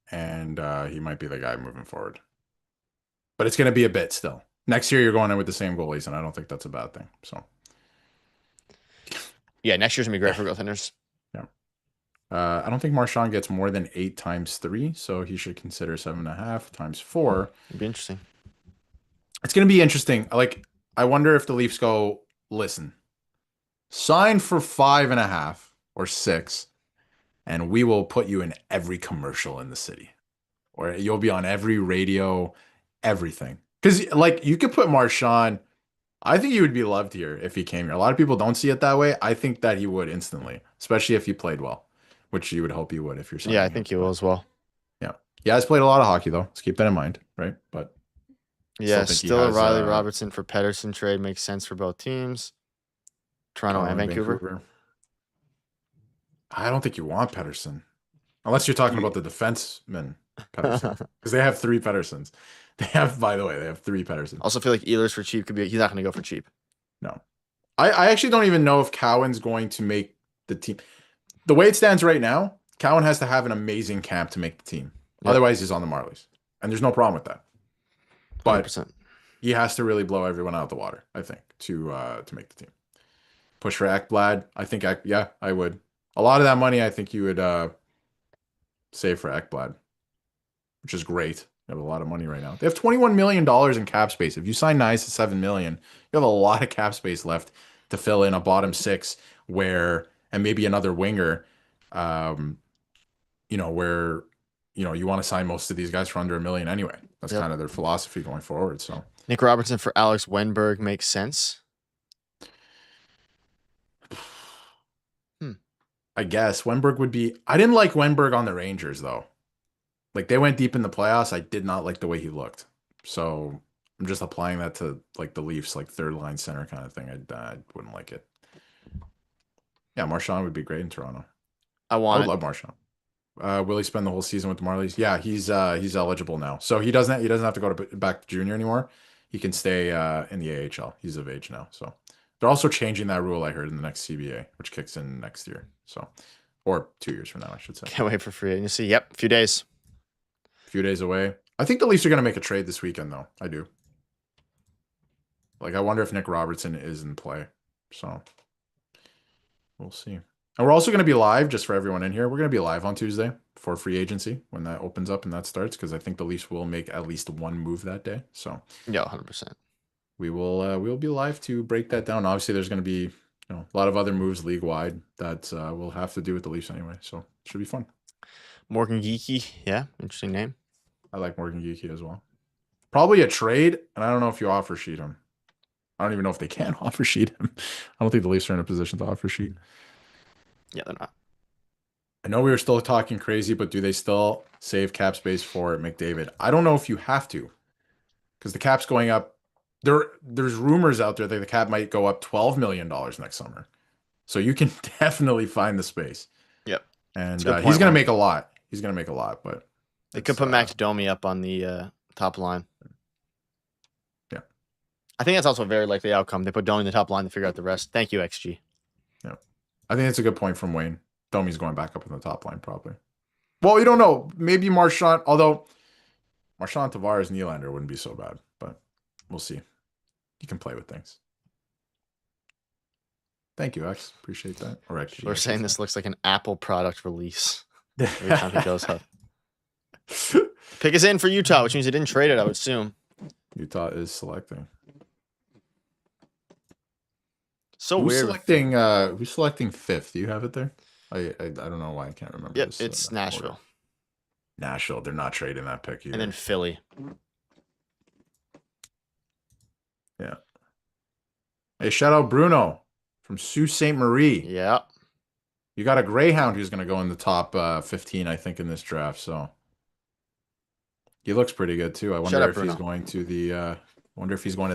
And he might be the guy moving forward. But it's going to be a bit still. Next year, you're going in with the same goalies, and I don't think that's a bad thing. So, yeah, next year's going to be great for goaltenders. Yeah. I don't think Marchand gets more than 8 times 3, so he should consider 7.5 times 4. It'd be interesting. It's going to be interesting. Like, I wonder if the Leafs go, listen, sign for 5.5 or 6. And we will put you in every commercial in the city, or you'll be on every radio, everything. Because, like, you could put Marchand. I think he would be loved here if he came here. A lot of people don't see it that way. I think that he would instantly, especially if he played well. which you would hope he would if you're signing Yeah, I him. think he will as well. Yeah. He has played a lot of hockey, though. Let's keep that in mind, right? But Yeah, think he still a has, Rielly Robertson for Pedersen trade makes sense for both teams. Toronto and Vancouver. I don't think you want Pedersen. Unless you're talking about the defenseman Pedersen. Because they have 3 Pedersens. They have, by the way, they have 3 Pedersens. Also feel like Ehlers for cheap could be. He's not going to go for cheap. No. I actually don't even know if Cowan's going to make the team. The way it stands right now, Cowan has to have an amazing camp to make the team. Yep. Otherwise, he's on the Marlies. And there's no problem with that. But 100%. He has to really blow everyone out of the water, I think, to make the team. Push for Ekblad. I think, I would. A lot of that money, I think you would save for Ekblad, which is great. You have a lot of money right now. They have $21 million in cap space. If you sign Nice to $7 million, you have a lot of cap space left to fill in a bottom 6 and maybe another winger, where you want to sign most of these guys for under $1 million anyway. That's kind of their philosophy going forward. So Nick Robertson for Alex Wenberg makes sense. I guess Wenberg would be. I didn't like Wenberg on the Rangers though. Like they went deep in the playoffs. I did not like the way he looked. So I'm just applying that to like the Leafs, like 3rd line center kind of thing. I wouldn't like it. Yeah, Marchand would be great in Toronto. I would love Marchand. Will he spend the whole season with the Marlies? Yeah, he's eligible now, so he doesn't have to go back to junior anymore. He can stay in the AHL. He's of age now, so they're also changing that rule. I heard in the next CBA, which kicks in next year, or 2 years from now, I should say. Can't wait for free agency. Yep, a few days. A few days away. I think the Leafs are going to make a trade this weekend, though. I do. Like, I wonder if Nick Robertson is in play. So we'll see. And we're also going to be live, just for everyone in here. We're going to be live on Tuesday for free agency when that opens up and that starts, because I think the Leafs will make at least one move that day. So yeah, 100%. We'll be live to break that down. Obviously, there's going to be a lot of other moves league wide that we'll have to do with the Leafs anyway. So it should be fun. Morgan Geekie, yeah, interesting name. I like Morgan Geekie as well. Probably a trade, and I don't know if you offer sheet him. I don't even know if they can offer sheet him. I don't think the Leafs are in a position to offer sheet. Yeah, they're not. I know we were still talking crazy, but do they still save cap space for McDavid? I don't know if you have to, because the cap's going up. There's rumors out there that the cap might go up $12 million next summer. So you can definitely find the space. Yep. And he's going to make a lot. He's going to make a lot, but they could put Max Domi up on the top line. Yeah. I think that's also a very likely outcome. They put Domi in the top line to figure out the rest. Thank you, XG. Yeah. I think that's a good point from Wayne. Domi's going back up in the top line, probably. Well, you don't know. Maybe Marchand, although Marchand, Tavares, Nylander wouldn't be so bad, but we'll see. You can play with things. Thank you, X. Appreciate that. Or XG. We're saying this looks like an Apple product release every time it goes up. Pick is in for Utah, which means they didn't trade it, I would assume. Utah is selecting. So who's weird. Who's selecting 5th? Do you have it there? I don't know why I can't remember. Yep, it's Nashville. Order. Nashville. They're not trading that pick either. And then Philly. Yeah. Hey, shout out Bruno from Sault Ste. Marie. Yeah. You got a Greyhound who's going to go in the top 15, I think, in this draft. So he looks pretty good too. I wonder if he's going to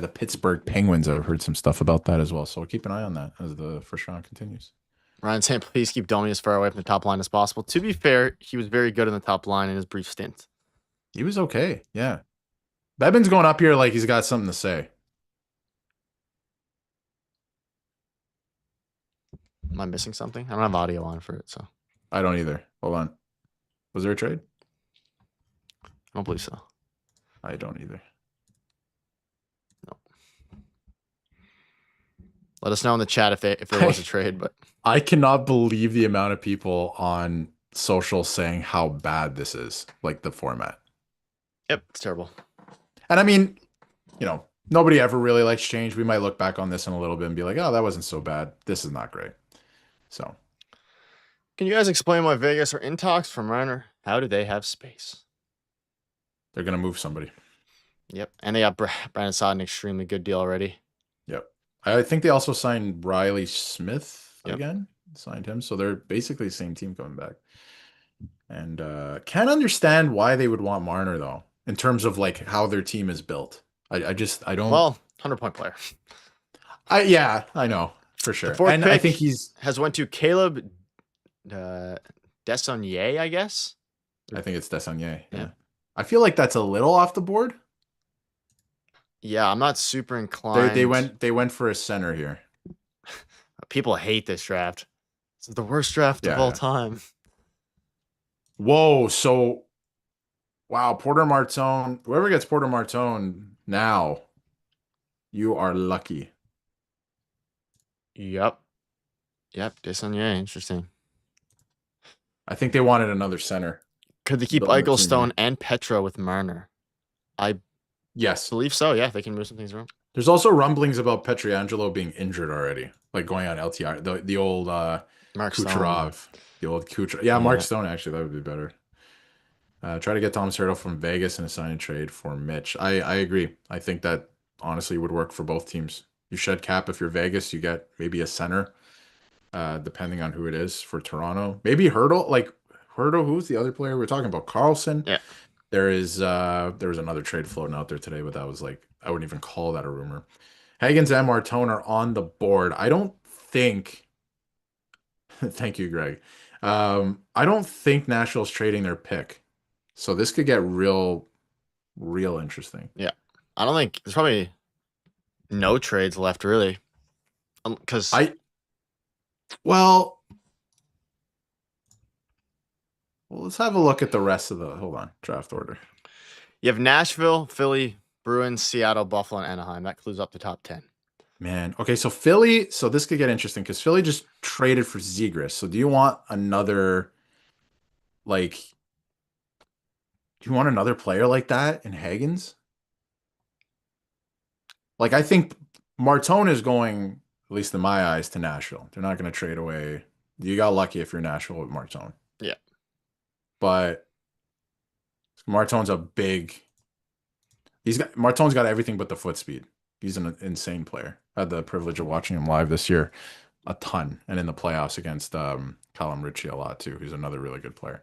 the Pittsburgh Penguins. I've heard some stuff about that as well. So keep an eye on that as the first round continues. Ryan saying, please keep Domi as far away from the top line as possible. To be fair, he was very good in the top line in his brief stint. He was okay. Yeah. Beben's going up here like he's got something to say. Am I missing something? I don't have audio on for it, so. I don't either. Hold on. Was there a trade? I don't believe so. I don't either. No. Let us know in the chat if there was a trade, but I cannot believe the amount of people on social saying how bad this is, like the format. Yep, it's terrible. And I mean, nobody ever really likes change. We might look back on this in a little bit and be like, oh, that wasn't so bad. This is not great. So, can you guys explain why Vegas are in talks for Marner? How do they have space? They're going to move somebody. Yep. And they got Brandon Saad an extremely good deal already. Yep. I think they also signed Riley Smith again. signed him. So they're basically the same team coming back. And can't understand why they would want Marner though, in terms of like how their team is built. I don't. Well, 100-point player. Yeah, I know for The sure. fourth And pick I think he's. has went to Caleb Desaulniers, I guess. I think it's Desaulniers. Yeah. Yeah. I feel like that's a little off the board. Yeah, I'm not super inclined. They went for a center here. People hate this draft. It's the worst draft of Yeah, all yeah. time. Whoa, so wow, Porter Martone, whoever gets Porter Martone now, you are lucky. Yep. Desaulniers, interesting. I think they wanted another center. Could they keep Building the team Eichelstone here. and Petra with Marner? I Yes. believe so. Yeah, they can move some things around. There's also rumblings about Pietrangelo being injured already, like going on LTR. The old Mark Stone. Kucherov, the old Kucherov. Yeah, Yeah. Mark Stone actually, that would be better. Try to get Thomas Hertl from Vegas in a sign and trade for Mitch. I agree. I think that honestly would work for both teams. You shed cap if you're Vegas, you get maybe a center, depending on who it is for Toronto. Maybe Hertl, like Hertl, who's the other player we're talking about? Carlson. Yeah. There was another trade floating out there today, but that was like, I wouldn't even call that a rumor. Hagens and Martone are on the board. I don't think. Thank you, Greg. I don't think Nashville's trading their pick, so this could get real interesting. Yeah. I don't think there's probably no trades left really. Because well, let's have a look at the rest of the draft order. you have Nashville, Philly, Bruins, Seattle, Buffalo, and Anaheim. That clues up the top 10. Man, okay, so Philly, so this could get interesting because Philly just traded for Zegras. So do you want another, like, do you want another player like that in Hagens? Like, I think Martone is going, at least in my eyes, to Nashville. They're not going to trade away. You got lucky if you're Nashville with Martone. Yeah. But Martone's Martone's got everything but the foot speed. He's an insane player. I had the privilege of watching him live this year a ton, and in the playoffs against Callum Ritchie a lot too, who's another really good player.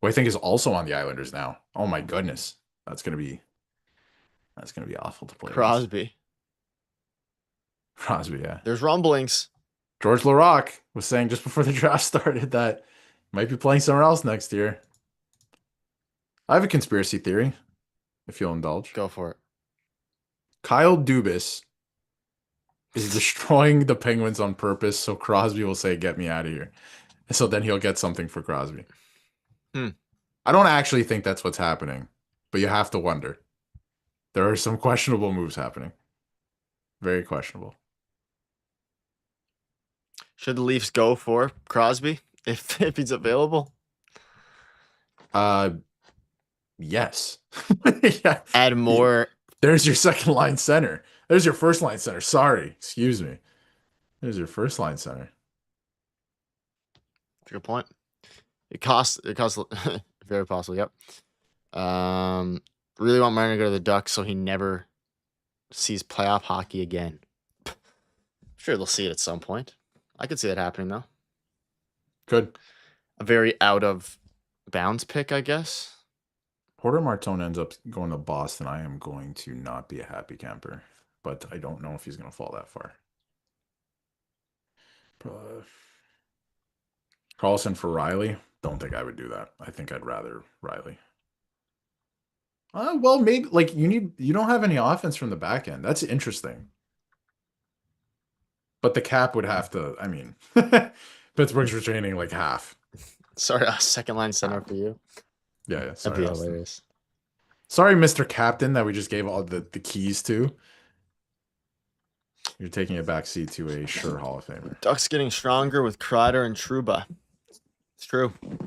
Who I think is also on the Islanders now. Oh my goodness. That's gonna be awful to play against. Crosby, yeah. There's rumblings. George Larocque was saying just before the draft started that he might be playing somewhere else next year. I have a conspiracy theory, if you'll indulge. Go for it. Kyle Dubas is destroying the Penguins on purpose, so Crosby will say, "Get me out of here." And so then he'll get something for Crosby. I don't actually think that's what's happening, but you have to wonder. There are some questionable moves happening. Very questionable. Should the Leafs go for Crosby if he's available? Yes. Yeah. Add more. There's your second line center. There's your first line center. Sorry, excuse me. There's your first line center. That's a good point. It costs very possible. Yep. Really want Marner to go to the Ducks so he never sees playoff hockey again. Sure, they'll see it at some point. I could see that happening though. Good. A very out of bounds pick, I guess. Porter Martone ends up going to Boston. I am going to not be a happy camper, but I don't know if he's going to fall that far. Carlson for Rielly. Don't think I would do that. I think I'd rather Rielly. Well, maybe like you don't have any offense from the back end. That's interesting. But the cap would have to, I mean, Pittsburgh's retaining like half. Sorry, a second line center for you. Yeah. That'd be hilarious. Sorry, Mr. Captain, that we just gave all the keys to. You're taking a back seat to a sure Hall of Famer. Ducks getting stronger with Kreider and Trouba. It's true. I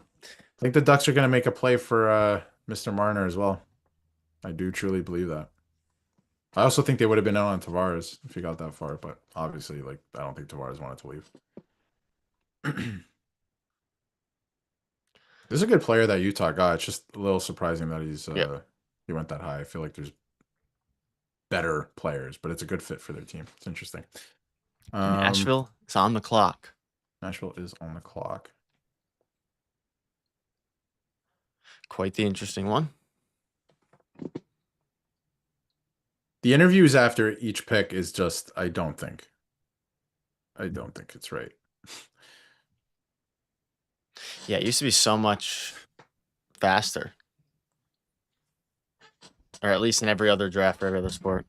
think the Ducks are going to make a play for Mr. Marner as well. I do truly believe that. I also think they would have been out on Tavares if he got that far, but obviously, like, I don't think Tavares wanted to leave. This is a good player that Utah got. It's just a little surprising that he went that high. I feel like there's better players, but it's a good fit for their team. It's interesting. Nashville is on the clock. Nashville is on the clock. Quite the interesting one. The interviews after each pick is just, I don't think it's right. Yeah, it used to be so much faster. Or at least in every other draft for every other sport.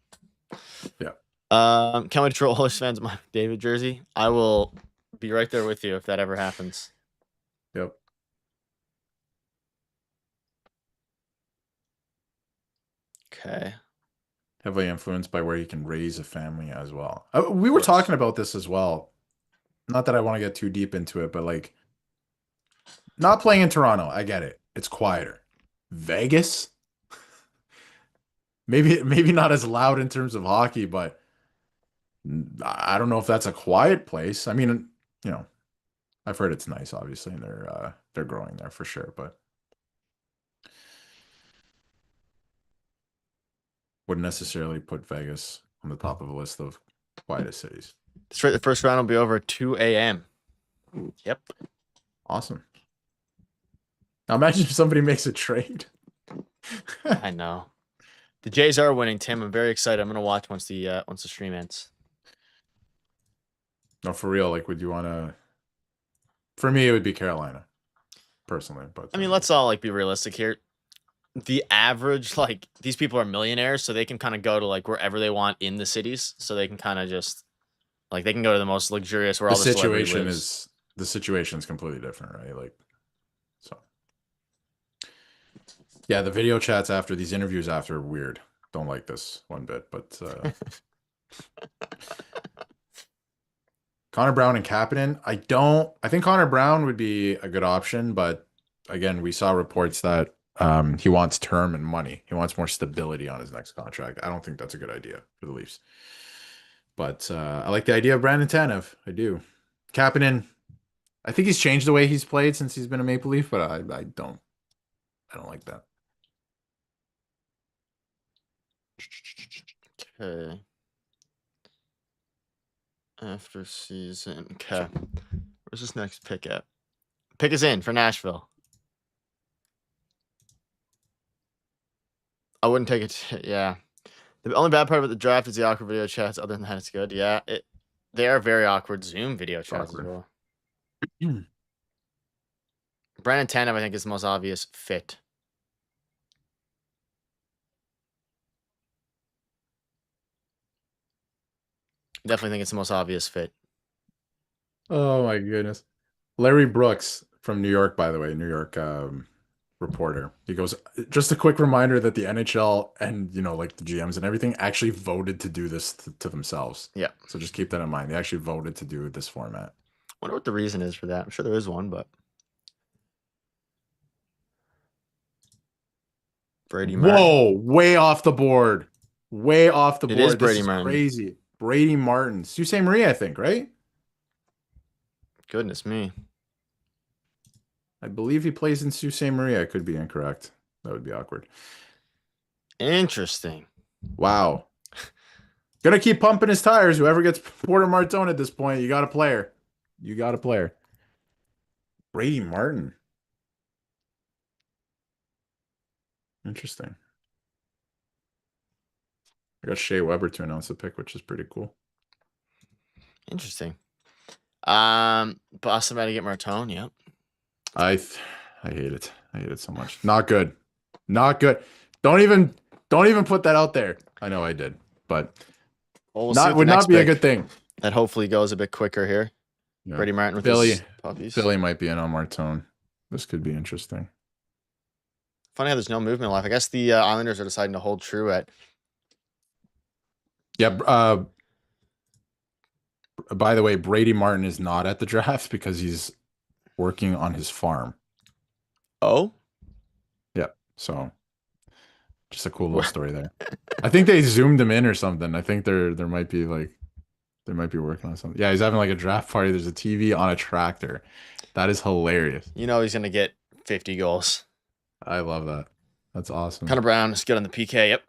Yeah. Can't wait to troll Oilers fans my David jersey. I will be right there with you if that ever happens. Yep. Okay. Heavily influenced by where you can raise a family as well. We were talking about this as well. Not that I want to get too deep into it, but like not playing in Toronto, I get it. It's quieter. Vegas? Maybe not as loud in terms of hockey, but I don't know if that's a quiet place. I mean, you know, I've heard it's nice, obviously, and they're growing there for sure, but wouldn't necessarily put Vegas on the top of a list of quietest cities. That's right. The first round will be over at 2 a.m. Yep. Awesome. Now imagine if somebody makes a trade. I know. The Jays are winning, Tim. I'm very excited. I'm gonna watch once the stream ends. No, for real. Like, would you want to? For me, it would be Carolina, personally. But I mean, let's all like be realistic here. The average, like, these people are millionaires, so they can kind of go to like wherever they want in the cities. So they can kind of just like they can go to the most luxurious where all the situation lives. the situation's completely different, right? Like, so yeah, the video chats after these interviews after are weird. Don't like this one bit, but Connor Brown and Kapanen. I think Connor Brown would be a good option, but again, we saw reports that he wants term and money. He wants more stability on his next contract. I don't think that's a good idea for the Leafs. But I like the idea of Brandon Tanev. I do. Kapanen, I think he's changed the way he's played since he's been a Maple Leaf, but I don't like that. Okay. After season. Okay. Where's this next pick at? Pick is in for Nashville. I wouldn't take it. Yeah. The only bad part about the draft is the awkward video chats. Other than that, it's good. Yeah. They are very awkward Zoom video chats as well. Brandon Tanev, I think, is the most obvious fit. Definitely think it's the most obvious fit. Oh my goodness. Larry Brooks from New York, by the way, New York reporter. He goes, just a quick reminder that the NHL and, like the GMs and everything actually voted to do this to themselves. Yeah. So just keep that in mind. They actually voted to do this format. I wonder what the reason is for that. I'm sure there is one, but. Brady Martin. Whoa, way off the board. Way off the board. It is Brady Martin. Crazy. Brady Martin. Sault Marie, I think, right? Goodness me. I believe he plays in Sault Marie. I could be incorrect. That would be awkward. Interesting. Wow. Gonna keep pumping his tires. Whoever gets Porter Martone at this point, you got a player. You got a player. Brady Martin. Interesting. I got Shea Weber to announce the pick, which is pretty cool. Interesting. Boston about to get Martone. Yep. I hate it. I hate it so much. Not good. Not good. Don't even put that out there. I know I did, but we'll would not be a good thing. That hopefully goes a bit quicker here. Yeah. Brady Martin with his puppies. Philly might be in on Martone. This could be interesting. Funny how there's no movement left. I guess the Islanders are deciding to hold true at. Yeah. By the way, Brady Martin is not at the draft because he's working on his farm. Oh? Yeah. So just a cool little story there. I think they zoomed him in or something. I think there might be they might be working on something. Yeah, he's having like a draft party. There's a TV on a tractor. That is hilarious. He's going to get 50 goals. I love that. That's awesome. Connor Brown is good on the PK. Yep.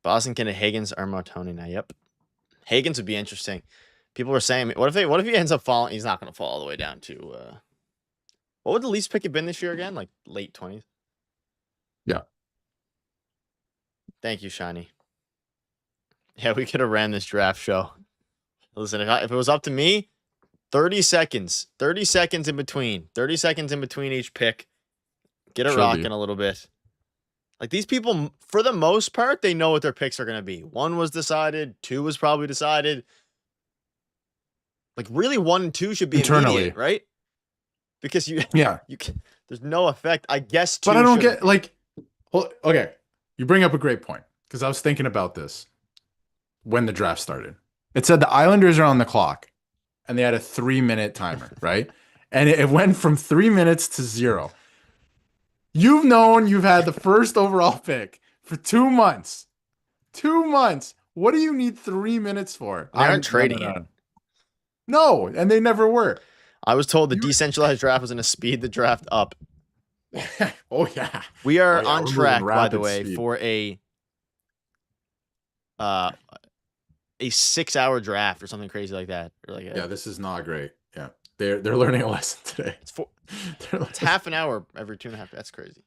Boston can Hagens or Martone now. Yep. Hagens would be interesting. People were saying, what if he ends up falling? He's not going to fall all the way down to. What would the least pick have been this year again? Like late 20s. Yeah. Thank you, Shiny. Yeah, we could have ran this draft show. Listen, if it was up to me, 30 seconds. 30 seconds in between. 30 seconds in between each pick. Get it rocking a little bit. Like these people, for the most part, they know what their picks are going to be. 1 was decided. 2 was probably decided. Like really 1 and 2 should be internally, immediate, right? Because you can, there's no effect. I guess 2 but I don't get like, well, okay. You bring up a great point because I was thinking about this when the draft started. It said the Islanders are on the clock and they had a 3-minute timer, right? And it went from 3 minutes to 0. You've known you've had the first overall pick for 2 months. 2 months. What do you need 3 minutes for? They aren't trading it. No, and they never were. I was told the decentralized draft was going to speed the draft up. Oh, yeah. We are on track, by the way, for a 6-hour draft or something crazy like that. Or like yeah, this is not great. Yeah, they're learning a lesson today. It's half an hour every 2.5. That's crazy.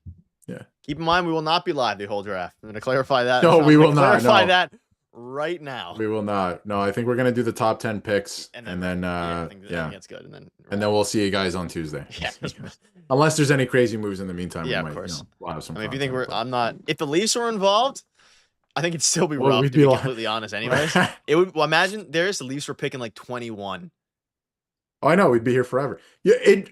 Yeah. Keep in mind, we will not be live the whole draft. I'm going to clarify that. No, we will not. Clarify that right now. We will not. No, I think we're going to do the top 10 picks, and then I think that's good. And then we'll see you guys on Tuesday. Yeah. Unless there's any crazy moves in the meantime. Yeah, we might, of course. We'll have some if you think I'm not, if the Leafs were involved, I think it'd still be rough, we'd to be completely honest. Anyways, it would. Well, imagine the Leafs were picking like 21. Oh, I know. We'd be here forever. Yeah.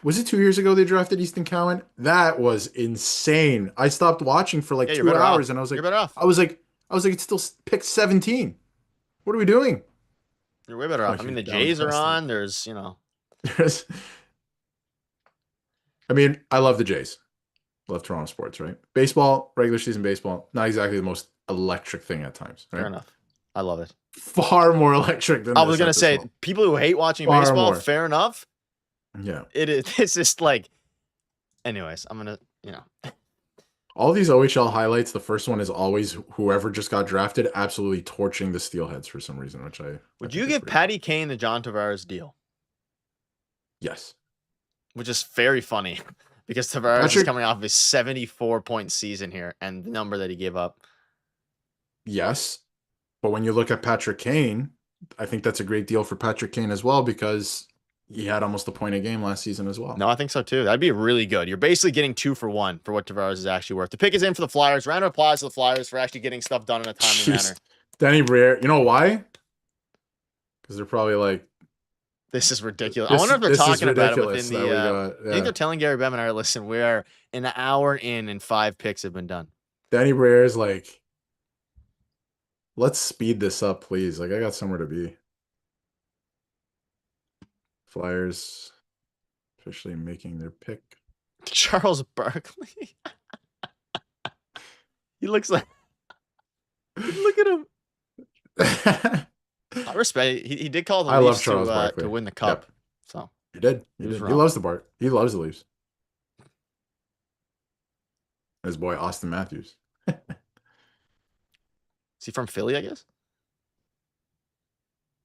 Was it 2 years ago they drafted Easton Cowan? That was insane. I stopped watching for like 2 hours, and I was like, you're better off. I was like, it's still pick 17. What are we doing? You're way better off. I mean, the Jays are on. There's, I mean, I love the Jays. Love Toronto sports, right? Baseball, regular season baseball, not exactly the most electric thing at times, right? Fair enough. I love it. Far more electric than I was going to say, people who hate watching baseball, fair enough. Yeah. It is. It's just like, anyways, I'm going to, all these OHL highlights, the first one is always whoever just got drafted absolutely torching the Steelheads for some reason, which Would you give Patty Kane the John Tavares deal? Yes. Which is very funny because Tavares is coming off a 74-point season here and the number that he gave up. Yes. But when you look at Patrick Kane, I think that's a great deal for Patrick Kane as well because he had almost a point a game last season as well. No, I think so too. That'd be really good. You're basically getting 2 for 1 for what Tavares is actually worth. The pick is in for the Flyers. Round of applause to the Flyers for actually getting stuff done in a timely manner. Danny Briere. You know why? Because they're probably like, this is ridiculous. I wonder if they're talking about it within the. Yeah. I think they're telling Gary Bettman, listen, we are an hour in and 5 picks have been done. Danny Briere is like, let's speed this up, please. Like, I got somewhere to be. Flyers officially making their pick. Charles Barkley. He looks like. Look at him. I respect. He did call the Leafs to win the cup. Yep. So he did. He loves the Bart. He loves the Leafs. His boy Austin Matthews. Is he from Philly? I guess.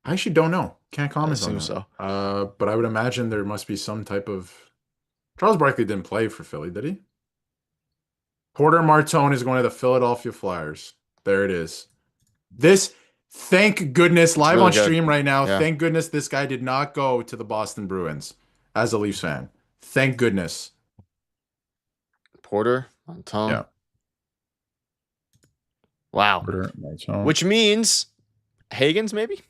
I actually don't know. Can't comment on that. So. But I would imagine there must be some type of. Charles Barkley didn't play for Philly, did he? Porter Martone is going to the Philadelphia Flyers. There it is. Thank goodness, live on stream right now. Yeah. Thank goodness this guy did not go to the Boston Bruins as a Leafs fan. Thank goodness. Porter Martone. Yeah. Wow. Porter Martone. Which means Hagens, maybe?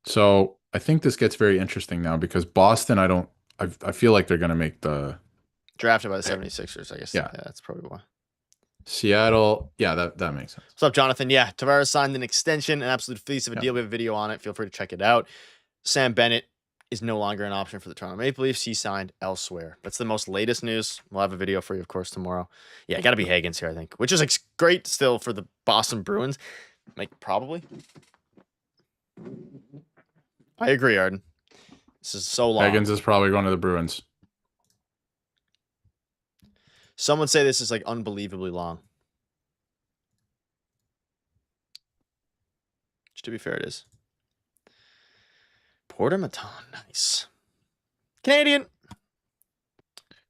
So I think this gets very interesting now because Boston, I feel like they're going to make the drafted by the 76ers, I guess. Yeah, that's probably why. Seattle, yeah, that makes sense. What's up, Jonathan? Yeah, Tavares signed an extension, an absolute fleece of a deal. We have a video on it. Feel free to check it out. Sam Bennett is no longer an option for the Toronto Maple Leafs. He signed elsewhere. That's the most latest news. We'll have a video for you, of course, tomorrow. Yeah, got to be Hagens here, I think, which is great still for the Boston Bruins. Like, probably. I agree, Arden. This is so long. Hagens is probably going to the Bruins. Some would say this is like unbelievably long. Which, to be fair, it is. Porter Martone. Nice. Canadian.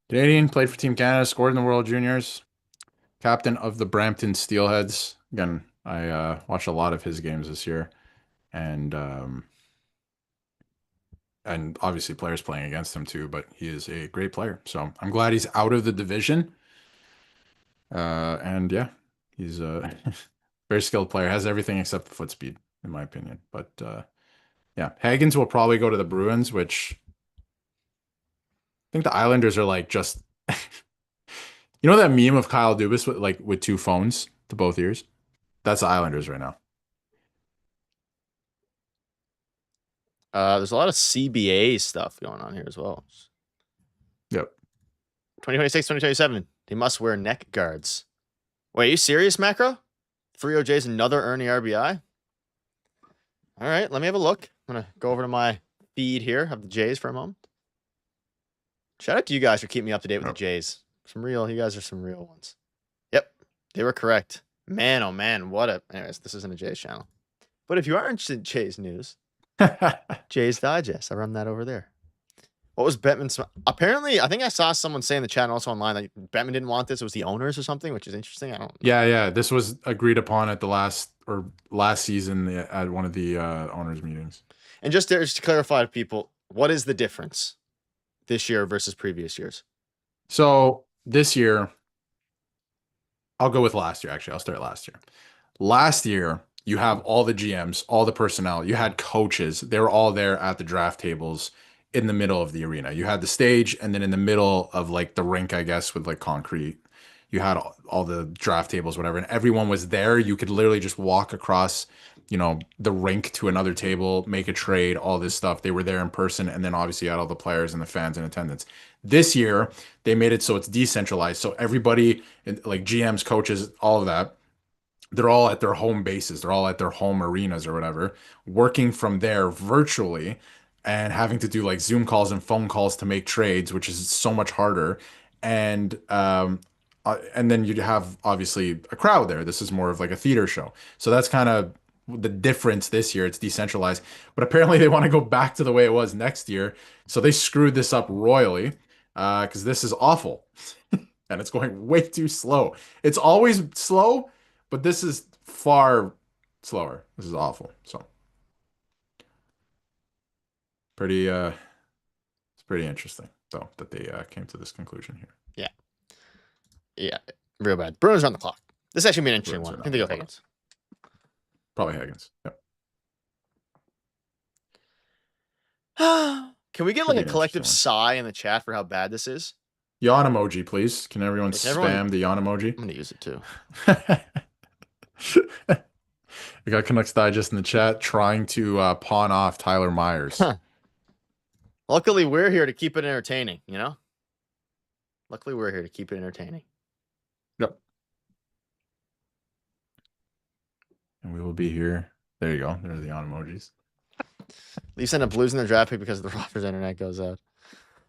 Canadian, played for Team Canada, scored in the World Juniors. Captain of the Brampton Steelheads. Again, I watched a lot of his games this year. And obviously players playing against him too, but he is a great player. So I'm glad he's out of the division. And yeah, he's a very skilled player, has everything except the foot speed, in my opinion. But yeah, Hagens will probably go to the Bruins, which I think the Islanders are like just, you know that meme of Kyle Dubas with two phones to both ears? That's the Islanders right now. There's a lot of CBA stuff going on here as well. Yep. 2026, 2027. They must wear neck guards. Wait, are you serious, Macro? 3 OJs, another Ernie RBI? All right, let me have a look. I'm going to go over to my feed here of the Jays for a moment. Shout out to you guys for keeping me up to date with the Jays. You guys are some real ones. Yep, they were correct. Man, oh man, anyways, this isn't a Jays channel. But if you are interested in Jays news, Jays Digest, I run that over there. What was Bettman's? Apparently, I think I saw someone say in the chat and also online that Bettman didn't want this. It was the owners or something, which is interesting. I don't know. Yeah. This was agreed upon at the last season at one of the owners' meetings. And just to clarify to people, what is the difference this year versus previous years? So this year, I'll go with last year. Actually, I'll start last year. Last year, you have all the GMs, all the personnel. You had coaches. They were all there at the draft tables in the middle of the arena. You had the stage, and then in the middle of like the rink, I guess, with like concrete, you had all the draft tables, whatever, and everyone was there. You could literally just walk across, the rink to another table, make a trade, all this stuff. They were there in person, and then obviously you had all the players and the fans in attendance. This year, they made it so it's decentralized. So everybody, like GMs, coaches, all of that, they're all at their home bases. They're all at their home arenas or whatever, working from there virtually and having to do like Zoom calls and phone calls to make trades, which is so much harder. And then you'd have obviously a crowd there. This is more of like a theater show. So that's kind of the difference this year. It's decentralized, but apparently they want to go back to the way it was next year. So they screwed this up royally because this is awful and it's going way too slow. It's always slow, but this is far slower. This is awful. So it's pretty interesting though that they came to this conclusion here. Yeah, real bad. Bruins are on the clock. This actually be an interesting one. I think they go Hagens. Probably Hagens. Yep. Can we get like a collective sigh in the chat for how bad this is? Yawn emoji, please. Can everyone spam the yawn emoji? I'm gonna use it too. We got Canucks Digest in the chat trying to pawn off Tyler Myers. Huh. Luckily, we're here to keep it entertaining, Luckily, we're here to keep it entertaining. Yep. And we will be here. There you go. There are the yawn emojis. Leafs end up losing their draft pick because the Rogers internet goes out.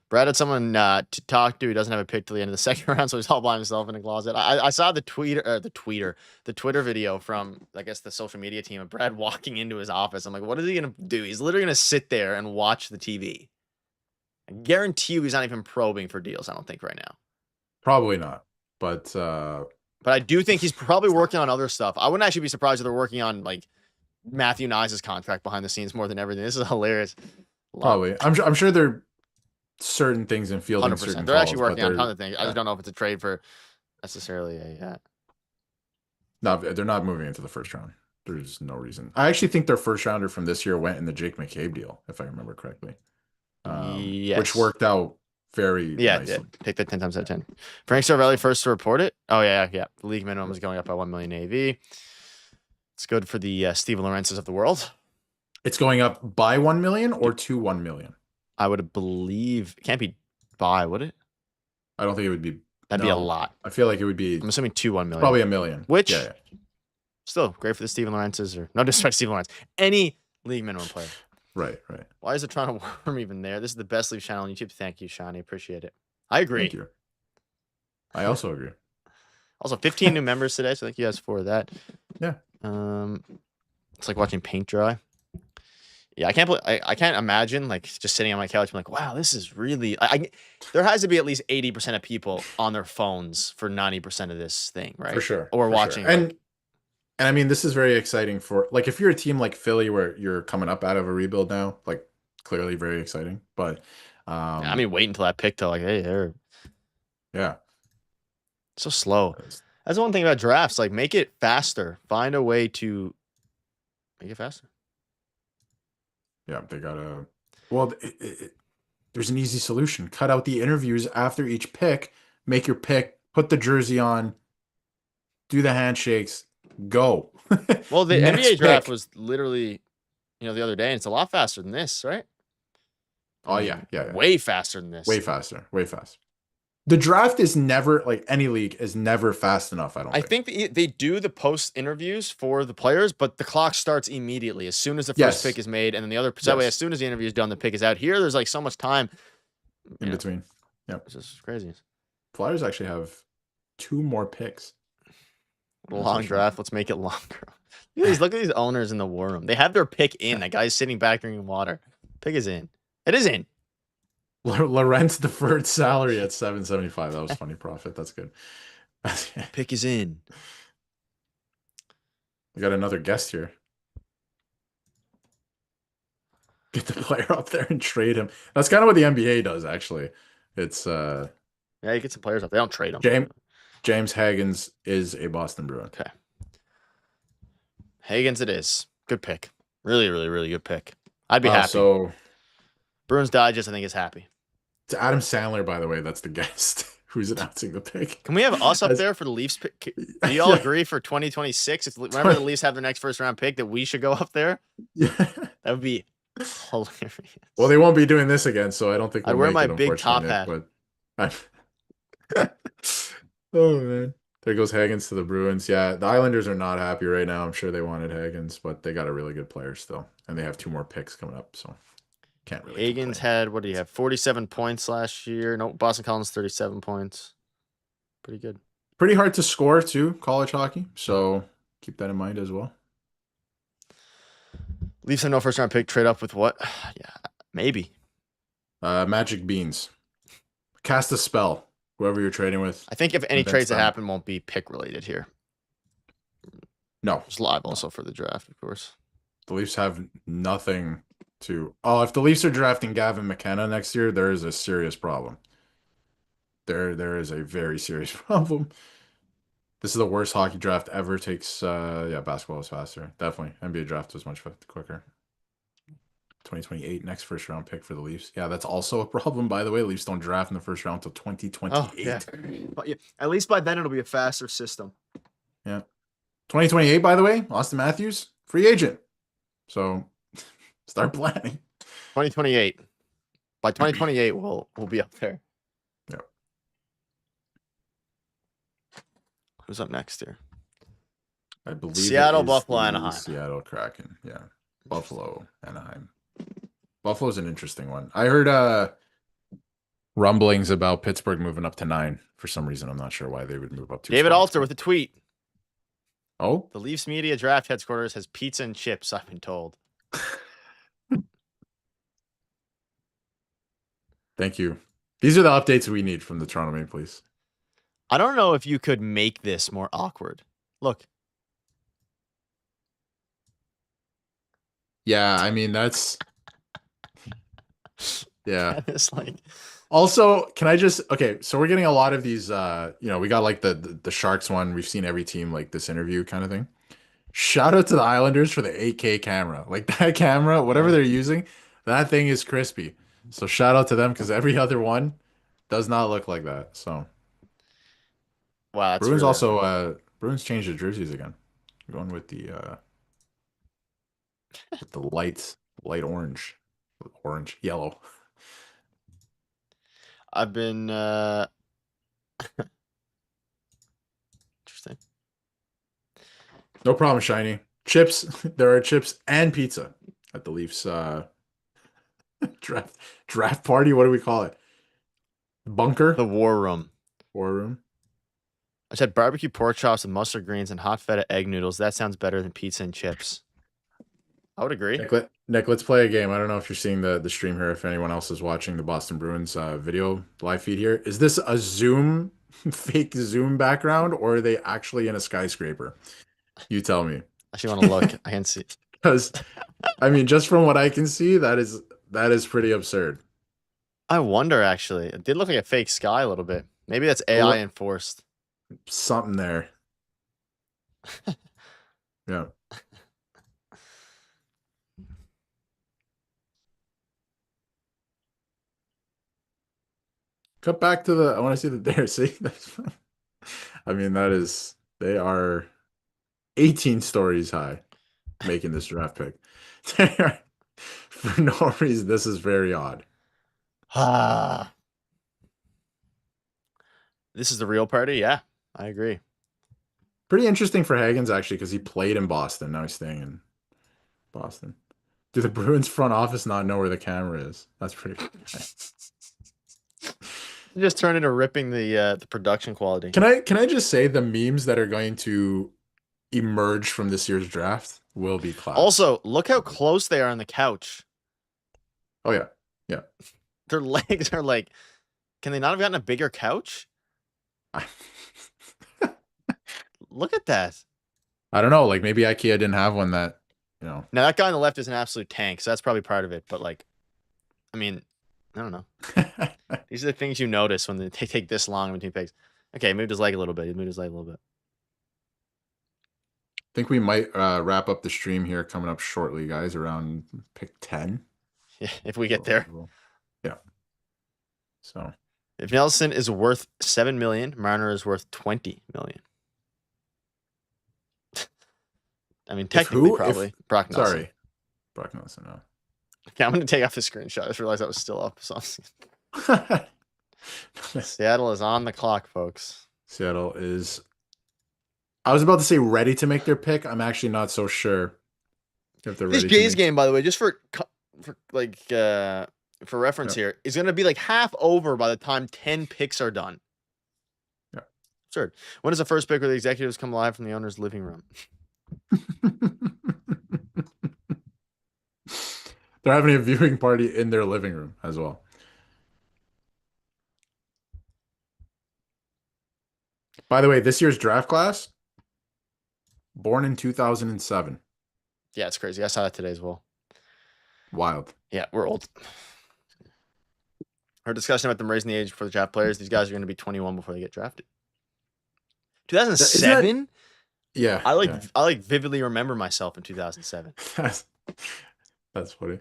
Brad had someone to talk to. He doesn't have a pick till the end of the second round, so he's all by himself in a closet. I saw the Twitter video from, I guess, the social media team of Brad walking into his office. I'm like, what is he going to do? He's literally going to sit there and watch the TV. I guarantee you he's not even probing for deals, I don't think, right now. Probably not. But I do think he's probably working on other stuff. I wouldn't actually be surprised if they're working on, like, Matthew Nyes' contract behind the scenes more than everything. This is hilarious. Probably. I'm sure they're certain things in fielding 100%. certain They're calls, actually working on a they're- ton of things. I just don't know if it's a trade for necessarily a No, they're not moving into the first round. There's no reason. I actually think their first rounder from this year went in the Jake McCabe deal, if I remember correctly. yes. Which worked out very nicely. It did. Take that 10 times out of 10. Frank Cervelli first to report it. Oh, yeah. The league minimum is going up by 1 million AV. It's good for the Steven Lorenz's of the world. It's going up by 1 million or to 1 million? I would believe it can't be by, would it? I don't think it would be. That'd be a lot. I feel like it would be. I'm assuming 1 million. Probably 1 million. Which yeah. Still great for the Steven Lorenz's, or no disrespect to Steven Lorenz. Any league minimum player. Right. Why is the Toronto Worm even there? This is the best Leaf channel on YouTube. Thank you, Shawnee. Appreciate it. I agree. Thank you. I also agree. Also, 15 new members today, so thank you guys for that. Yeah. It's like watching paint dry. Yeah, I can't believe, I can't imagine like just sitting on my couch and like, wow, this is really there has to be at least 80% of people on their phones for 90% of this thing, For right? sure. Or For sure. watching And I mean, this is very exciting for like if you're a team like Philly where you're coming up out of a rebuild now, like clearly very exciting. But I mean, wait until that pick to like, hey, they're yeah. so slow. That's the one thing about drafts. Like, make it faster. Find a way to make it faster. Yeah, they gotta. Well, there's an easy solution. Cut out the interviews after each pick. Make your pick. Put the jersey on. Do the handshakes. Go. Well, the Next NBA draft pick. was literally, the other day, and it's a lot faster than this, right? Oh yeah. Way faster than this. Way faster. Way faster. The draft is never like any league is never fast enough. I think they do the post interviews for the players, but the clock starts immediately as soon as the first pick is made, and then the other that way, as soon as the interview is done, the pick is out. Here, there's like so much time in between. Yeah, it's just crazy. Flyers actually have 2 more picks. Long draft. Let's make it longer. Look at these owners in the war room. They have their pick in. That guy's sitting back drinking water. Pick is in. It is in. Laurent's deferred salary at $775. That was funny profit. That's good. Pick is in. We got another guest here. Get the player up there and trade him. That's kind of what the NBA does, actually. It's yeah, you get some players up. They don't trade them. James Hagens is a Boston Bruin. Okay. Hagens it is. Good pick. Really, really, really good pick. I'd be happy. So Bruins Digest, I think, is happy. It's Adam Sandler, by the way. That's the guest who's announcing the pick. Can we have us up there for the Leafs pick? Do you all agree for 2026? Whenever the Leafs have their next first-round pick, that we should go up there? Yeah. That would be hilarious. Well, they won't be doing this again, so I don't think I'd wear my big top hat. Oh, man. There goes Hagens to the Bruins. Yeah, the Islanders are not happy right now. I'm sure they wanted Hagens, but they got a really good player still. And they have 2 more picks coming up, so can't really Hagens had, what do you have, 47 points last year? No, Boston Collins, 37 points. Pretty good. Pretty hard to score, too, college hockey. So keep that in mind as well. Leafs have no first-round pick. Trade up with what? Yeah, maybe. Magic Beans. Cast a spell. Whoever you're trading with. I think if any trades that happen won't be pick related here. No. It's live also for the draft, of course. The Leafs have nothing to... Oh, if the Leafs are drafting Gavin McKenna next year, there is a serious problem. There is a very serious problem. This is the worst hockey draft ever. Takes basketball is faster. Definitely. NBA draft was much quicker. 2028 next first round pick for the Leafs. Yeah, that's also a problem, by the way. Leafs don't draft in the first round until 2028. Oh, yeah. But yeah, at least by then it'll be a faster system. Yeah. 2028, by the way, Austin Matthews, free agent. So start planning. 2028. By 2028, we'll be up there. Yeah. Who's up next here? I believe Seattle, Buffalo, Anaheim. Seattle Kraken. Yeah. Buffalo, Anaheim. Buffalo's an interesting one. I heard rumblings about Pittsburgh moving up to 9 for some reason. I'm not sure why they would move up to. David Alter with a tweet. Oh? The Leafs media draft headquarters has pizza and chips, I've been told. Thank you. These are the updates we need from the Toronto Maple Leafs. I don't know if you could make this more awkward. Look. Yeah, I mean, that's... Yeah. It's like... Also, can I just... Okay, so we're getting a lot of these, we got like the Sharks one. We've seen every team like this interview kind of thing. Shout out to the Islanders for the 8K camera. Like that camera, whatever they're using, that thing is crispy. So shout out to them because every other one does not look like that. So wow, that's Bruins really... also Bruins changed the jerseys again. Going with the light orange, yellow. I've been interesting. No problem, Shiny. Chips. There are chips and pizza at the Leafs draft party. What do we call it? Bunker? The war room. War room. I said barbecue pork chops with mustard greens and hot feta egg noodles. That sounds better than pizza and chips. I would agree. Nick, let's play a game. I don't know if you're seeing the stream here. If anyone else is watching the Boston Bruins video live feed here, is this a Zoom fake Zoom background, or are they actually in a skyscraper? You tell me. Actually, want to look. I can see. Because I mean, just from what I can see, that is pretty absurd. I wonder, actually. It did look like a fake sky a little bit. Maybe that's AI enforced. Something there. Yeah. Cut back to I want to see the there. See, I mean, they are 18 stories high making this draft pick. For no reason, this is very odd. This is the real party? Yeah, I agree. Pretty interesting for Hagens, actually, because he played in Boston. Now he's staying in Boston. Do the Bruins front office not know where the camera is? That's pretty Just turn into ripping the production quality. Can I just say the memes that are going to emerge from this year's draft will be class. Also, look how close they are on the couch. Oh yeah. Yeah. Their legs are like, can they not have gotten a bigger couch? Look at that. I don't know. Like maybe IKEA didn't have one that, Now that guy on the left is an absolute tank, so that's probably part of it. But like, I mean, I don't know. These are the things you notice when they take this long between picks. Okay, moved his leg a little bit. He moved his leg a little bit. I think we might wrap up the stream here coming up shortly, guys, around pick 10. Yeah, if we get there. Yeah. So if Nelson is worth $7 million, Marner is worth $20 million. I mean, technically, probably. Brock Nelson. Sorry. Brock Nelson, no. Okay, I'm going to take off the screenshot. I just realized that was still up. So Seattle is on the clock, folks. Seattle is... I was about to say ready to make their pick. I'm actually not so sure if they're ready. This Jays game, by the way, just for reference here, is going to be like half over by the time 10 picks are done. Yeah. Absurd. When is the first pick where the executives come live from the owner's living room? They're having a viewing party in their living room as well. By the way, this year's draft class, born in 2007. Yeah, it's crazy. I saw that today as well. Wild. Yeah, we're old. Our discussion about them raising the age for the draft players. These guys are going to be 21 before they get drafted. 2007? Yeah. I like vividly remember myself in 2007. That's funny.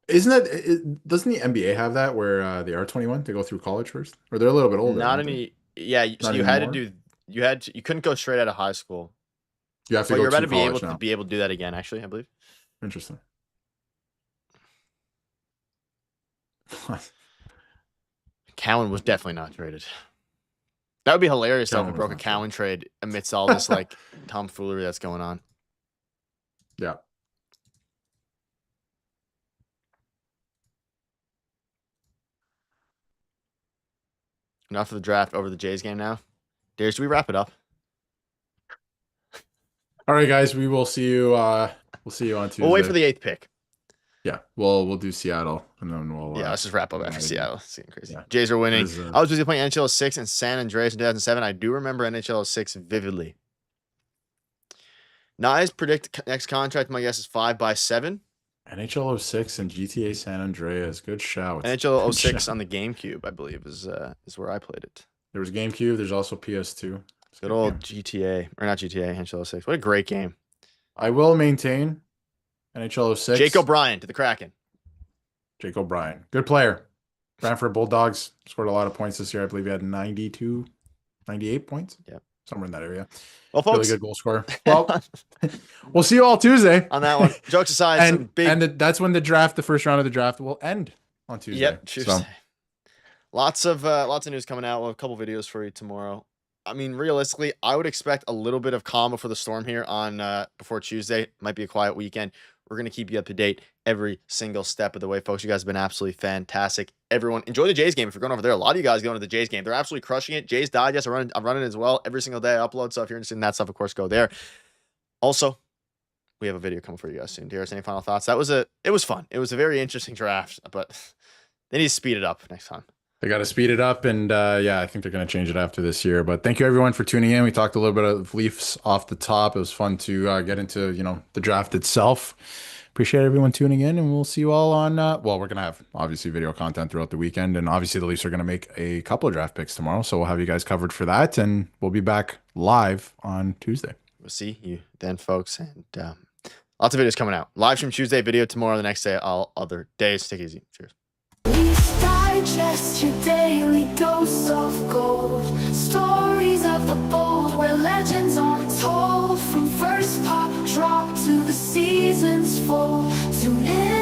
Isn't that doesn't the NBA have that where they are 21 to go through college first, or they're a little bit older? Not any. Yeah, so you had to do. You couldn't go straight out of high school. You have to go you're about to be able to do that again. Actually, I believe. Interesting. Cowan was definitely not traded. That would be hilarious if we broke a Cowan trade amidst all this like tomfoolery that's going on. Yeah. Enough of the draft, over the Jays game now. Darius, do we wrap it up? All right, guys. We will see you. We'll see you on Tuesday. We'll wait for the 8th pick. Yeah, we'll do Seattle, and then we'll. Let's just wrap up after Seattle. It's getting crazy. Yeah. Jays are winning. I was busy playing NHL 06 in San Andreas in 2007. I do remember NHL 06 vividly. Knives predict next contract. My guess is 5 by 7. NHL 06 and GTA San Andreas. Good shout. NHL 06 on the GameCube, I believe, is where I played it. There was GameCube. There's also PS2. Good old GTA, or not GTA, NHL 06. What a great game. I will maintain NHL 06. Jake O'Brien to the Kraken. Jake O'Brien. Good player. Brantford Bulldogs scored a lot of points this year. I believe he had 92, 98 points. Yeah. Somewhere in that area. Well, folks. Really good goal scorer. Well, we'll see you all Tuesday. On that one. Jokes aside. That's when the first round of the draft will end on Tuesday. Yep, Tuesday. So. Lots of news coming out. We'll have a couple videos for you tomorrow. I mean, realistically, I would expect a little bit of calm before the storm here on before Tuesday. Might be a quiet weekend. We're going to keep you up to date every single step of the way, folks. You guys have been absolutely fantastic. Everyone, enjoy the Jays game. If you're going over there, a lot of you guys going to the Jays game. They're absolutely crushing it. Jays Digest, I'm running it as well every single day I upload. So if you're interested in that stuff, of course, go there. Also, we have a video coming for you guys soon. Darius, any final thoughts? It was fun. It was a very interesting draft, but they need to speed it up next time. They got to speed it up, and yeah, I think they're going to change it after this year. But thank you everyone for tuning in. We talked a little bit of Leafs off the top. It was fun to get into the draft itself. Appreciate everyone tuning in, and we'll see you all on. Well, we're gonna have obviously video content throughout the weekend, and obviously the Leafs are gonna make a couple of draft picks tomorrow, so we'll have you guys covered for that, and we'll be back live on Tuesday. We'll see you then, folks, and lots of videos coming out. Live stream Tuesday, video tomorrow, the next day, all other days. Take it easy. Cheers. Leafs Digest, your daily dose of gold. Stories of the bold, where legends are told. From first puck drop to the season's full. Tune in.